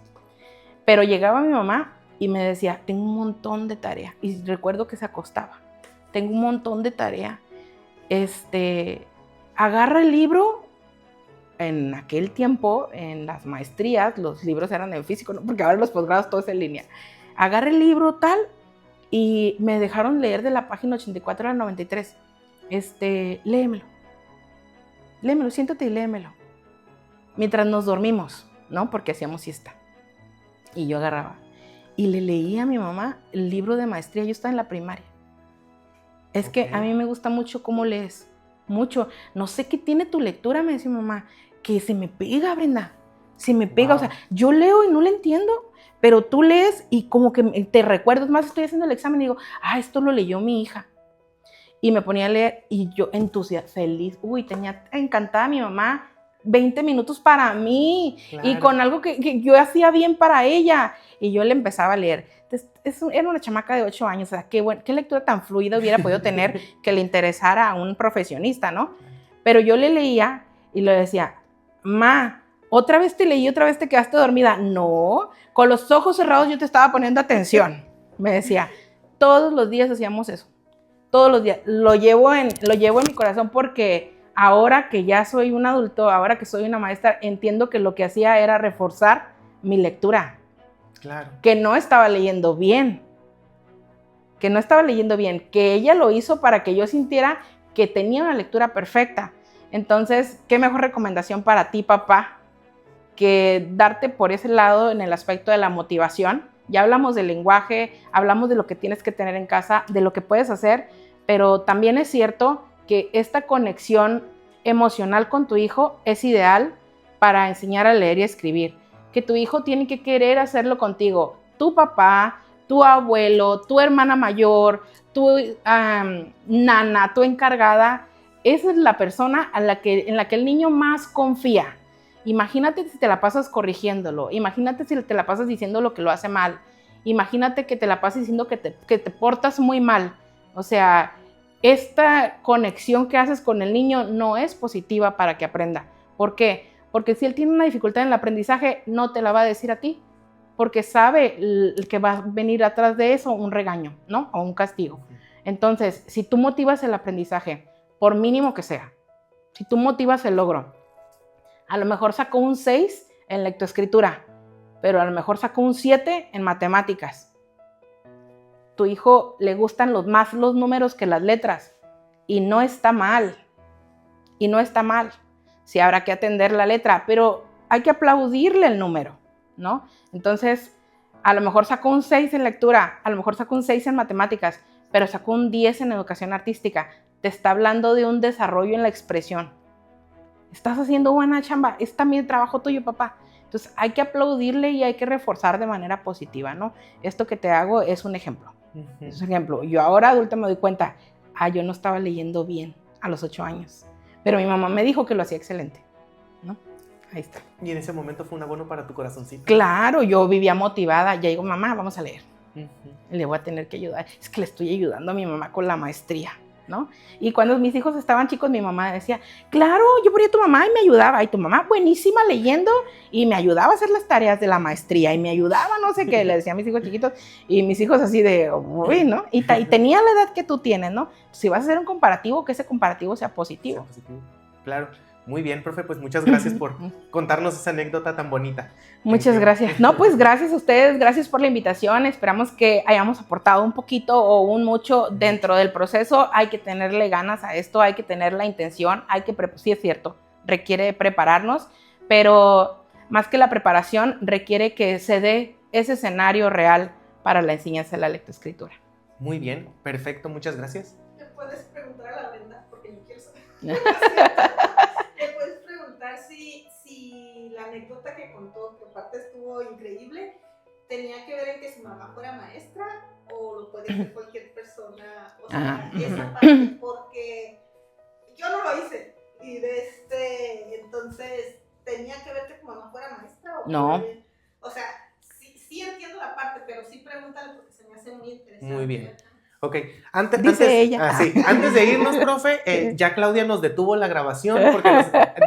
Pero llegaba mi mamá y me decía, tengo un montón de tarea. Y recuerdo que se acostaba. Tengo un montón de tarea. Agarra el libro. En aquel tiempo, en las maestrías, los libros eran en físico, ¿no? Porque ahora los posgrados todo es en línea. Agarra el libro tal y me dejaron leer de la página 84 a la 93. Léemelo, siéntate y léemelo. Mientras nos dormimos, ¿no? Porque hacíamos siesta. Y yo agarraba. Y le leía a mi mamá el libro de maestría. Yo estaba en la primaria. Es que a mí me gusta mucho cómo lees. Mucho. No sé qué tiene tu lectura, me decía mi mamá, que se me pega, Brenda. Se me pega. Wow. O sea, yo leo y no le entiendo, pero tú lees y como que te recuerdas más. Estoy haciendo el examen y digo, esto lo leyó mi hija. Y me ponía a leer y yo entusiasmada, feliz. Tenía encantada a mi mamá 20 minutos para mí. Claro. Y con algo que yo hacía bien para ella. Y yo le empezaba a leer. Entonces, era una chamaca de 8 años. O sea, qué lectura tan fluida hubiera podido tener que le interesara a un profesionista, ¿no? Pero yo le leía y le decía, ma, otra vez te leí, otra vez te quedaste dormida. No, con los ojos cerrados yo te estaba poniendo atención. Me decía, todos los días hacíamos eso. Todos los días. Lo llevo en mi corazón porque ahora que ya soy un adulto, ahora que soy una maestra, entiendo que lo que hacía era reforzar mi lectura. Claro. Que no estaba leyendo bien. Que ella lo hizo para que yo sintiera que tenía una lectura perfecta. Entonces, ¿qué mejor recomendación para ti, papá, que darte por ese lado en el aspecto de la motivación? Ya hablamos del lenguaje, hablamos de lo que tienes que tener en casa, de lo que puedes hacer, pero también es cierto que esta conexión emocional con tu hijo es ideal para enseñar a leer y a escribir. Que tu hijo tiene que querer hacerlo contigo. Tu papá, tu abuelo, tu hermana mayor, tu nana, tu encargada, esa es la persona en la que el niño más confía. Imagínate si te la pasas corrigiéndolo, imagínate si te la pasas diciendo lo que lo hace mal, imagínate que te la pasas diciendo que te portas muy mal. O sea, esta conexión que haces con el niño no es positiva para que aprenda. ¿Por qué? Porque si él tiene una dificultad en el aprendizaje, no te la va a decir a ti, porque sabe que va a venir atrás de eso un regaño, ¿no? O un castigo. Entonces, si tú motivas el aprendizaje, por mínimo que sea, si tú motivas el logro, a lo mejor sacó un 6 en lectoescritura, pero a lo mejor sacó un 7 en matemáticas. Tu hijo le gustan más los números que las letras, y no está mal, Sí, habrá que atender la letra, pero hay que aplaudirle el número, ¿no? Entonces, a lo mejor sacó un 6 en lectura, a lo mejor sacó un 6 en matemáticas, pero sacó un 10 en educación artística. Te está hablando de un desarrollo en la expresión. Estás haciendo buena chamba, es también trabajo tuyo, papá. Entonces, hay que aplaudirle y hay que reforzar de manera positiva, ¿no? Esto que te hago es un ejemplo. Es un ejemplo. Yo ahora adulta me doy cuenta, yo no estaba leyendo bien a los 8 años. Pero mi mamá me dijo que lo hacía excelente, ¿no? Ahí está. Y en ese momento fue un abono para tu corazoncito. Claro, yo vivía motivada. Ya digo, mamá, vamos a leer. Le voy a tener que ayudar. Es que le estoy ayudando a mi mamá con la maestría, ¿no? Y cuando mis hijos estaban chicos, mi mamá decía, claro, yo ponía a tu mamá y me ayudaba. Y tu mamá buenísima leyendo y me ayudaba a hacer las tareas de la maestría y me ayudaba, no sé qué, le decía a mis hijos chiquitos. Y mis hijos así de, uy, ¿no? Y tenía la edad que tú tienes, ¿no? Si vas a hacer un comparativo, que ese comparativo sea positivo. Claro. Muy bien, profe, pues muchas gracias por contarnos esa anécdota tan bonita. Muchas gracias. No, pues gracias a ustedes, gracias por la invitación. Esperamos que hayamos aportado un poquito o un mucho dentro del proceso. Hay que tenerle ganas a esto, hay que tener la intención, sí es cierto, requiere prepararnos, pero más que la preparación, requiere que se dé ese escenario real para la enseñanza de la lectoescritura. Muy bien, perfecto, muchas gracias. ¿Le puedes preguntar a la Brenda? Porque yo quiero saber. ¿Le puedes preguntar si la anécdota que contó, que aparte estuvo increíble, tenía que ver en que su mamá fuera maestra o lo puede ser cualquier persona? O sea, esa parte, porque yo no lo hice. Y entonces, ¿tenía que ver que tu mamá fuera maestra? No. O sea, sí entiendo la parte, pero sí pregúntale porque se me hace muy interesante. Muy bien. Ok, Dice ella. Sí, antes de irnos, profe, ya Claudia nos detuvo la grabación porque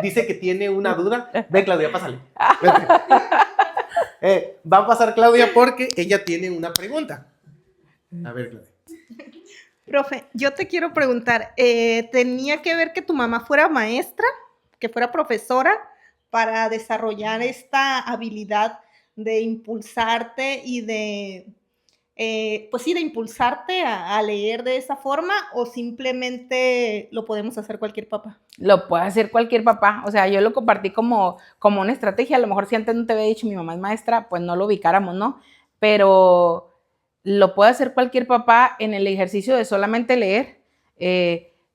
dice que tiene una duda. Ve, Claudia, pásale. Va a pasar Claudia porque ella tiene una pregunta. A ver, Claudia. Profe, yo te quiero preguntar, ¿tenía que ver que tu mamá fuera maestra, que fuera profesora, para desarrollar esta habilidad de impulsarte y de impulsarte a leer de esa forma, o simplemente lo podemos hacer cualquier papá? Lo puede hacer cualquier papá, o sea, yo lo compartí como una estrategia, a lo mejor si antes no te había dicho mi mamá es maestra, pues no lo ubicáramos, ¿no? Pero lo puede hacer cualquier papá en el ejercicio de solamente leer.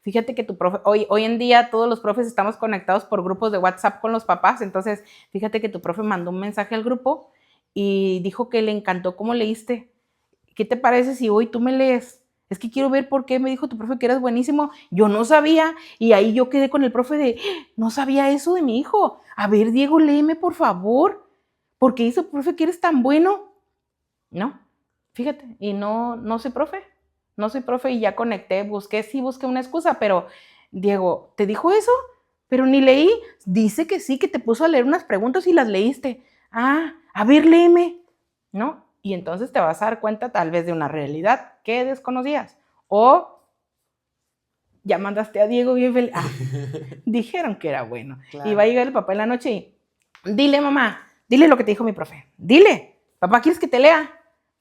Fíjate que tu profe, hoy en día todos los profes estamos conectados por grupos de WhatsApp con los papás, entonces fíjate que tu profe mandó un mensaje al grupo y dijo que le encantó cómo leíste. ¿Qué te parece si hoy tú me lees? Es que quiero ver por qué me dijo tu profe que eras buenísimo. Yo no sabía. Y ahí yo quedé con el profe de, no sabía eso de mi hijo. A ver, Diego, léeme, por favor. ¿Por qué hizo profe que eres tan bueno? No, fíjate. Y no soy profe. No soy profe y ya conecté. Busqué una excusa, pero Diego, ¿te dijo eso? Pero ni leí. Dice que sí, que te puso a leer unas preguntas y las leíste. Ah, a ver, léeme. ¿No? Y entonces te vas a dar cuenta tal vez de una realidad que desconocías. O ya mandaste a Diego bien feliz. Dijeron que era bueno. Claro. Y va a llegar el papá en la noche y, dile mamá, dile lo que te dijo mi profe. Dile, papá, ¿quieres que te lea?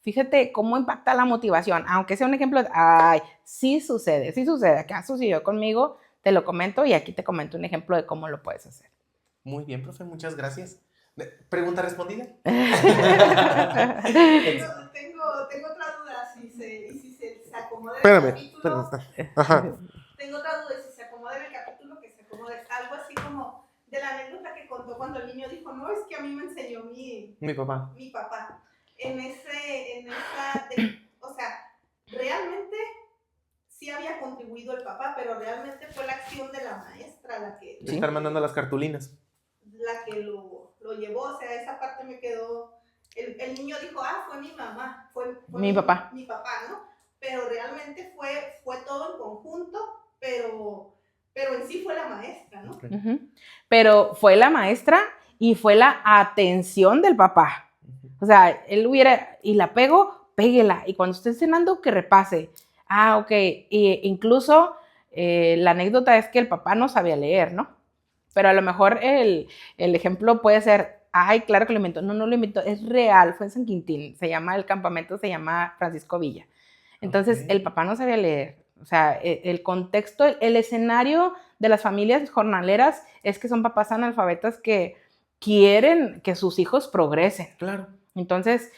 Fíjate cómo impacta la motivación. Aunque sea un ejemplo, sí sucede. Acá sucedió conmigo, te lo comento y aquí te comento un ejemplo de cómo lo puedes hacer. Muy bien, profe, muchas gracias. ¿Pregunta respondida? Tengo otra duda, si se acomoda el capítulo. Ajá. Tengo otra duda, si se acomoda en el capítulo, que se acomode. Algo así como de la anécdota que contó cuando el niño dijo, no, es que a mí me enseñó mi papá. O sea, realmente sí había contribuido el papá, pero realmente fue la acción de la maestra la que... ¿Sí? Estar mandando las cartulinas. La que lo llevó, o sea, esa parte me quedó... El niño dijo, fue mi mamá, fue mi papá, ¿no? Pero realmente fue todo en conjunto, pero en sí fue la maestra, ¿no? Uh-huh. Pero fue la maestra y fue la atención del papá. O sea, él hubiera, y la pego, péguela, y cuando esté cenando, que repase. Ok, y incluso la anécdota es que el papá no sabía leer, ¿no? Pero a lo mejor el ejemplo puede ser, claro que lo inventó. No lo inventó, es real, fue en San Quintín. El campamento se llama Francisco Villa. Entonces, el papá no sabía leer. O sea, el contexto, el escenario de las familias jornaleras es que son papás analfabetas que quieren que sus hijos progresen. Claro. Entonces,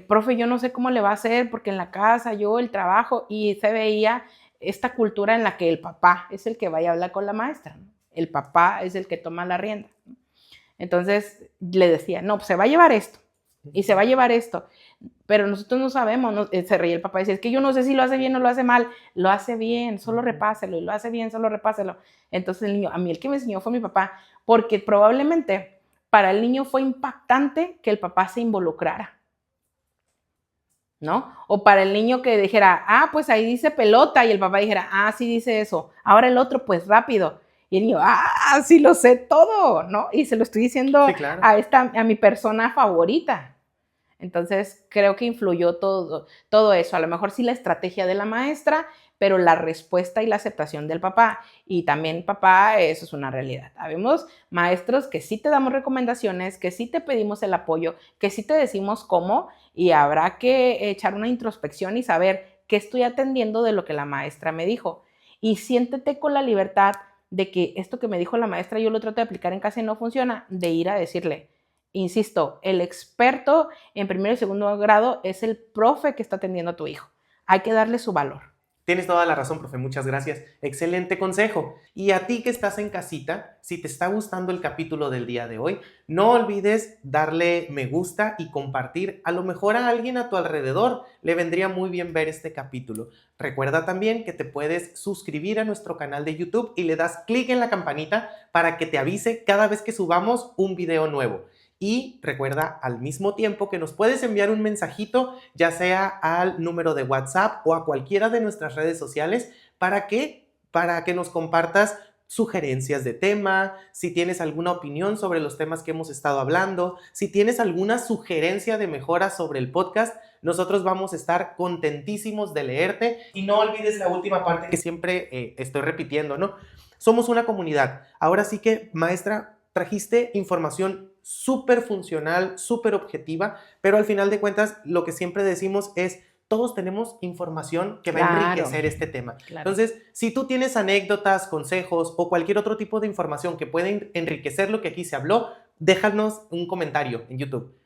profe, yo no sé cómo le va a hacer porque en la casa, el trabajo, y se veía esta cultura en la que el papá es el que vaya a hablar con la maestra, ¿no? El papá es el que toma la rienda. Entonces le decía, no, pues se va a llevar esto y se va a llevar esto, pero nosotros no sabemos, se reía el papá y decía, es que yo no sé si lo hace bien o lo hace mal. Lo hace bien, solo repáselo, y lo hace bien, solo repáselo. Entonces el niño, a mí el que me enseñó fue mi papá, porque probablemente para el niño fue impactante que el papá se involucrara, ¿no? O para el niño que dijera, pues ahí dice pelota, y el papá dijera, sí dice eso, ahora el otro, pues rápido. Y el niño, sí lo sé todo, ¿no? Y se lo estoy diciendo, sí, claro, a mi persona favorita. Entonces, creo que influyó todo eso. A lo mejor sí la estrategia de la maestra, pero la respuesta y la aceptación del papá. Y también, papá, eso es una realidad. Habemos maestros que sí te damos recomendaciones, que sí te pedimos el apoyo, que sí te decimos cómo, y habrá que echar una introspección y saber qué estoy atendiendo de lo que la maestra me dijo. Y siéntete con la libertad de que esto que me dijo la maestra yo lo trato de aplicar en casa y no funciona, de ir a decirle, Insisto, el experto en primero y segundo grado es el profe que está atendiendo a tu hijo. Hay que darle su valor. Tienes toda la razón, profe, muchas gracias. Excelente consejo. Y a ti que estás en casita, si te está gustando el capítulo del día de hoy, no olvides darle me gusta y compartir. A lo mejor a alguien a tu alrededor le vendría muy bien ver este capítulo. Recuerda también que te puedes suscribir a nuestro canal de YouTube y le das clic en la campanita para que te avise cada vez que subamos un video nuevo. Y recuerda al mismo tiempo que nos puedes enviar un mensajito, ya sea al número de WhatsApp o a cualquiera de nuestras redes sociales, ¿para qué? Para que nos compartas sugerencias de tema, si tienes alguna opinión sobre los temas que hemos estado hablando, si tienes alguna sugerencia de mejora sobre el podcast, nosotros vamos a estar contentísimos de leerte. Y no olvides la última parte que siempre estoy repitiendo, ¿no? Somos una comunidad. Ahora sí que, maestra, trajiste información súper funcional, súper objetiva, pero al final de cuentas lo que siempre decimos es todos tenemos información que va a enriquecer este tema. Claro. Entonces, si tú tienes anécdotas, consejos o cualquier otro tipo de información que pueda enriquecer lo que aquí se habló, déjanos un comentario en YouTube.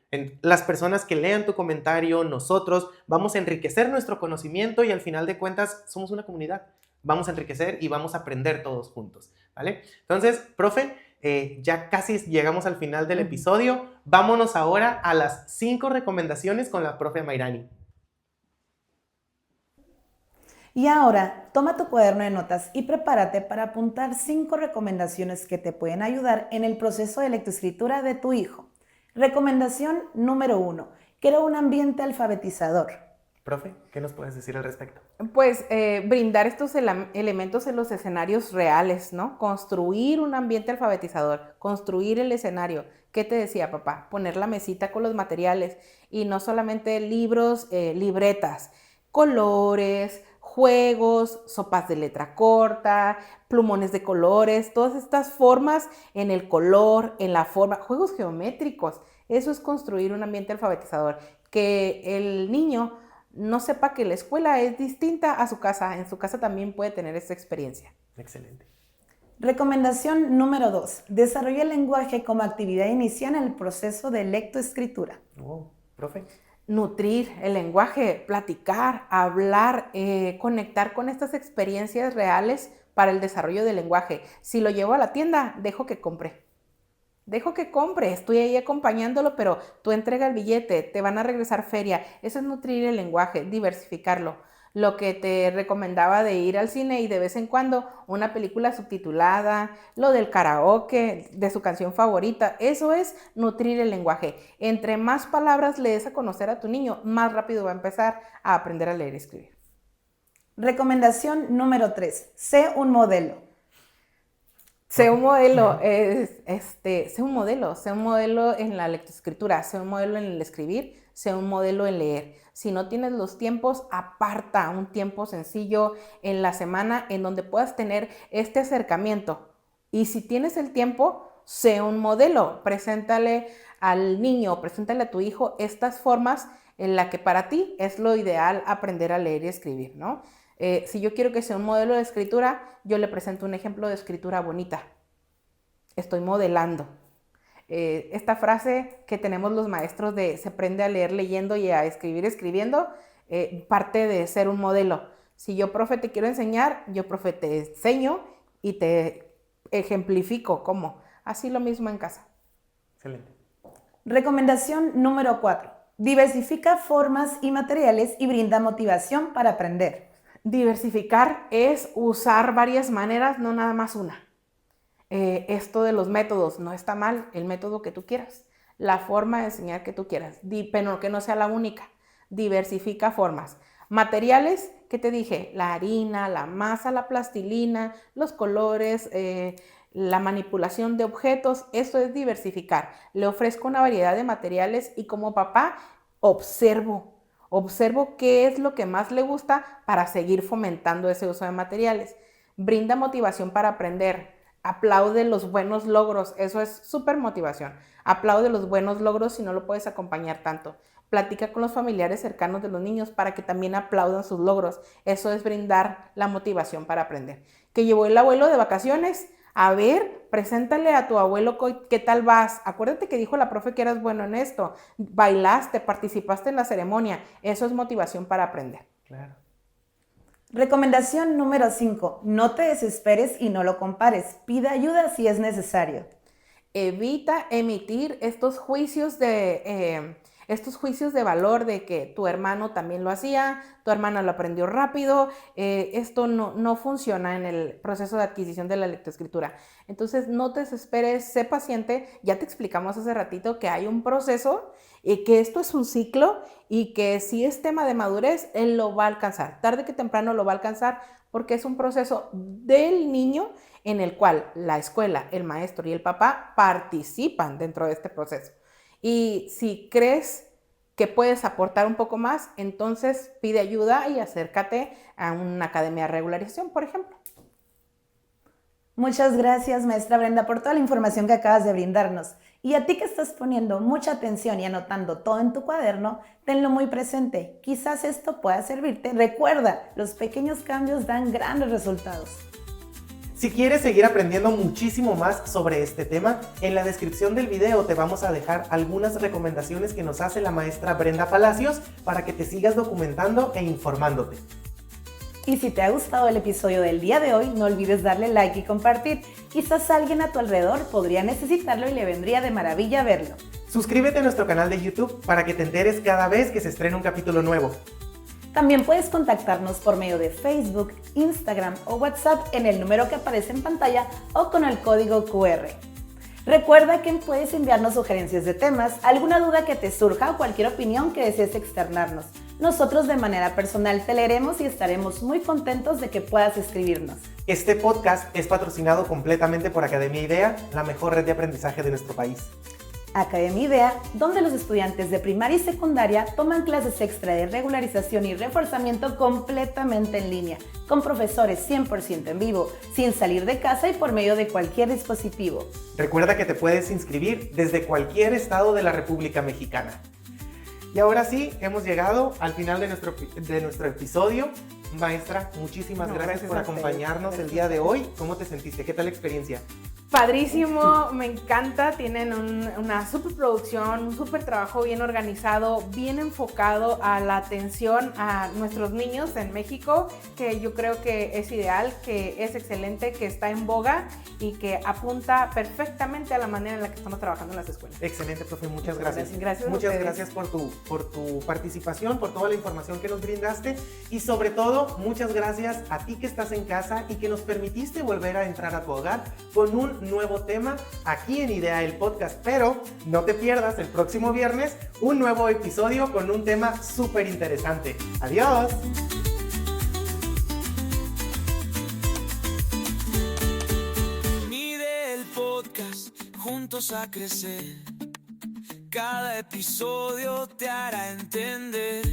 Las personas que lean tu comentario, nosotros vamos a enriquecer nuestro conocimiento y al final de cuentas somos una comunidad. Vamos a enriquecer y vamos a aprender todos juntos, ¿vale? Entonces, profe, ya casi llegamos al final del episodio. Vámonos ahora a las 5 recomendaciones con la profe Mayrani. Y ahora, toma tu cuaderno de notas y prepárate para apuntar 5 recomendaciones que te pueden ayudar en el proceso de lectoescritura de tu hijo. Recomendación número 1. Crea un ambiente alfabetizador. Profe, ¿qué nos puedes decir al respecto? Pues brindar estos elementos en los escenarios reales, ¿no? Construir un ambiente alfabetizador, construir el escenario. ¿Qué te decía, papá? Poner la mesita con los materiales y no solamente libros, libretas, colores, juegos, sopas de letra corta, plumones de colores, todas estas formas en el color, en la forma, juegos geométricos. Eso es construir un ambiente alfabetizador. Que el niño no sepa que la escuela es distinta a su casa. En su casa también puede tener esta experiencia. Excelente. Recomendación número 2. Desarrolla el lenguaje como actividad inicial en el proceso de lectoescritura. Profe. Nutrir el lenguaje, platicar, hablar, conectar con estas experiencias reales para el desarrollo del lenguaje. Si lo llevo a la tienda, dejo que compre. Estoy ahí acompañándolo, pero tú entrega el billete, te van a regresar feria. Eso es nutrir el lenguaje, diversificarlo. Lo que te recomendaba de ir al cine y de vez en cuando una película subtitulada, lo del karaoke, de su canción favorita, eso es nutrir el lenguaje. Entre más palabras le des a conocer a tu niño, más rápido va a empezar a aprender a leer y escribir. Recomendación número 3. Sé un modelo. Sé un modelo, sé un modelo en la lectoescritura, sé un modelo en el escribir, sé un modelo en leer. Si no tienes los tiempos, aparta un tiempo sencillo en la semana en donde puedas tener este acercamiento. Y si tienes el tiempo, sé un modelo, preséntale al niño, preséntale a tu hijo estas formas en las que para ti es lo ideal aprender a leer y escribir, ¿no? Si yo quiero que sea un modelo de escritura, yo le presento un ejemplo de escritura bonita. Estoy modelando. Esta frase que tenemos los maestros de se aprende a leer leyendo y a escribir escribiendo, parte de ser un modelo. Si yo, profe, te quiero enseñar, yo, profe, te enseño y te ejemplifico cómo. Así lo mismo en casa. Excelente. Recomendación número 4. Diversifica formas y materiales y brinda motivación para aprender. Diversificar es usar varias maneras, no nada más una. Esto de los métodos, no está mal, el método que tú quieras, la forma de enseñar que tú quieras, pero que no sea la única. Diversifica formas. Materiales, ¿qué te dije? La harina, la masa, la plastilina, los colores, la manipulación de objetos, eso es diversificar. Le ofrezco una variedad de materiales y como papá observo qué es lo que más le gusta para seguir fomentando ese uso de materiales. Brinda motivación para aprender. Aplaude los buenos logros. Eso es súper motivación. Aplaude los buenos logros si no lo puedes acompañar tanto. Platica con los familiares cercanos de los niños para que también aplaudan sus logros. Eso es brindar la motivación para aprender. Que llevó el abuelo de vacaciones. A ver, preséntale a tu abuelo qué tal vas. Acuérdate que dijo la profe que eras bueno en esto. Bailaste, participaste en la ceremonia. Eso es motivación para aprender. Claro. Recomendación número 5. No te desesperes y no lo compares. Pide ayuda si es necesario. Evita emitir estos juicios de valor de que tu hermano también lo hacía, tu hermana lo aprendió rápido. Esto no funciona en el proceso de adquisición de la lectoescritura. Entonces, no te desesperes, sé paciente. Ya te explicamos hace ratito que hay un proceso y que esto es un ciclo y que si es tema de madurez, él lo va a alcanzar. Tarde que temprano lo va a alcanzar porque es un proceso del niño en el cual la escuela, el maestro y el papá participan dentro de este proceso. Y si crees que puedes aportar un poco más, entonces pide ayuda y acércate a una academia de regularización, por ejemplo. Muchas gracias, maestra Brenda, por toda la información que acabas de brindarnos. Y a ti que estás poniendo mucha atención y anotando todo en tu cuaderno, tenlo muy presente. Quizás esto pueda servirte. Recuerda, los pequeños cambios dan grandes resultados. Si quieres seguir aprendiendo muchísimo más sobre este tema, en la descripción del video te vamos a dejar algunas recomendaciones que nos hace la maestra Brenda Palacios para que te sigas documentando e informándote. Y si te ha gustado el episodio del día de hoy, no olvides darle like y compartir. Quizás alguien a tu alrededor podría necesitarlo y le vendría de maravilla verlo. Suscríbete a nuestro canal de YouTube para que te enteres cada vez que se estrene un capítulo nuevo. También puedes contactarnos por medio de Facebook, Instagram o WhatsApp en el número que aparece en pantalla o con el código QR. Recuerda que puedes enviarnos sugerencias de temas, alguna duda que te surja o cualquier opinión que desees externarnos. Nosotros de manera personal te leeremos y estaremos muy contentos de que puedas escribirnos. Este podcast es patrocinado completamente por Academia IDEA, la mejor red de aprendizaje de nuestro país. Academia IDEA, donde los estudiantes de primaria y secundaria toman clases extra de regularización y reforzamiento completamente en línea, con profesores 100% en vivo, sin salir de casa y por medio de cualquier dispositivo. Recuerda que te puedes inscribir desde cualquier estado de la República Mexicana. Y ahora sí, hemos llegado al final de nuestro episodio. Maestra, muchísimas gracias por acompañarnos el día de hoy. ¿Cómo te sentiste? ¿Qué tal la experiencia? Padrísimo, me encanta, tienen una superproducción, un súper trabajo bien organizado, bien enfocado a la atención a nuestros niños en México, que yo creo que es ideal, que es excelente, que está en boga y que apunta perfectamente a la manera en la que estamos trabajando en las escuelas. Excelente, profe, muchas gracias. Muchas gracias por tu participación, por toda la información que nos brindaste y sobre todo, muchas gracias a ti que estás en casa y que nos permitiste volver a entrar a tu hogar con un nuevo tema aquí en IDEA el podcast, pero no te pierdas el próximo viernes un nuevo episodio con un tema súper interesante. ¡Adiós! Mide el podcast, juntos a crecer. Cada episodio te hará entender.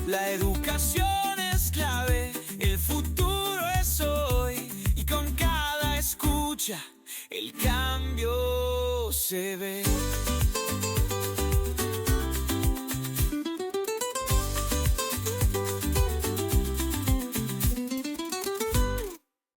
La educación es clave, el futuro es hoy. Y con cada escucha, el cambio se ve.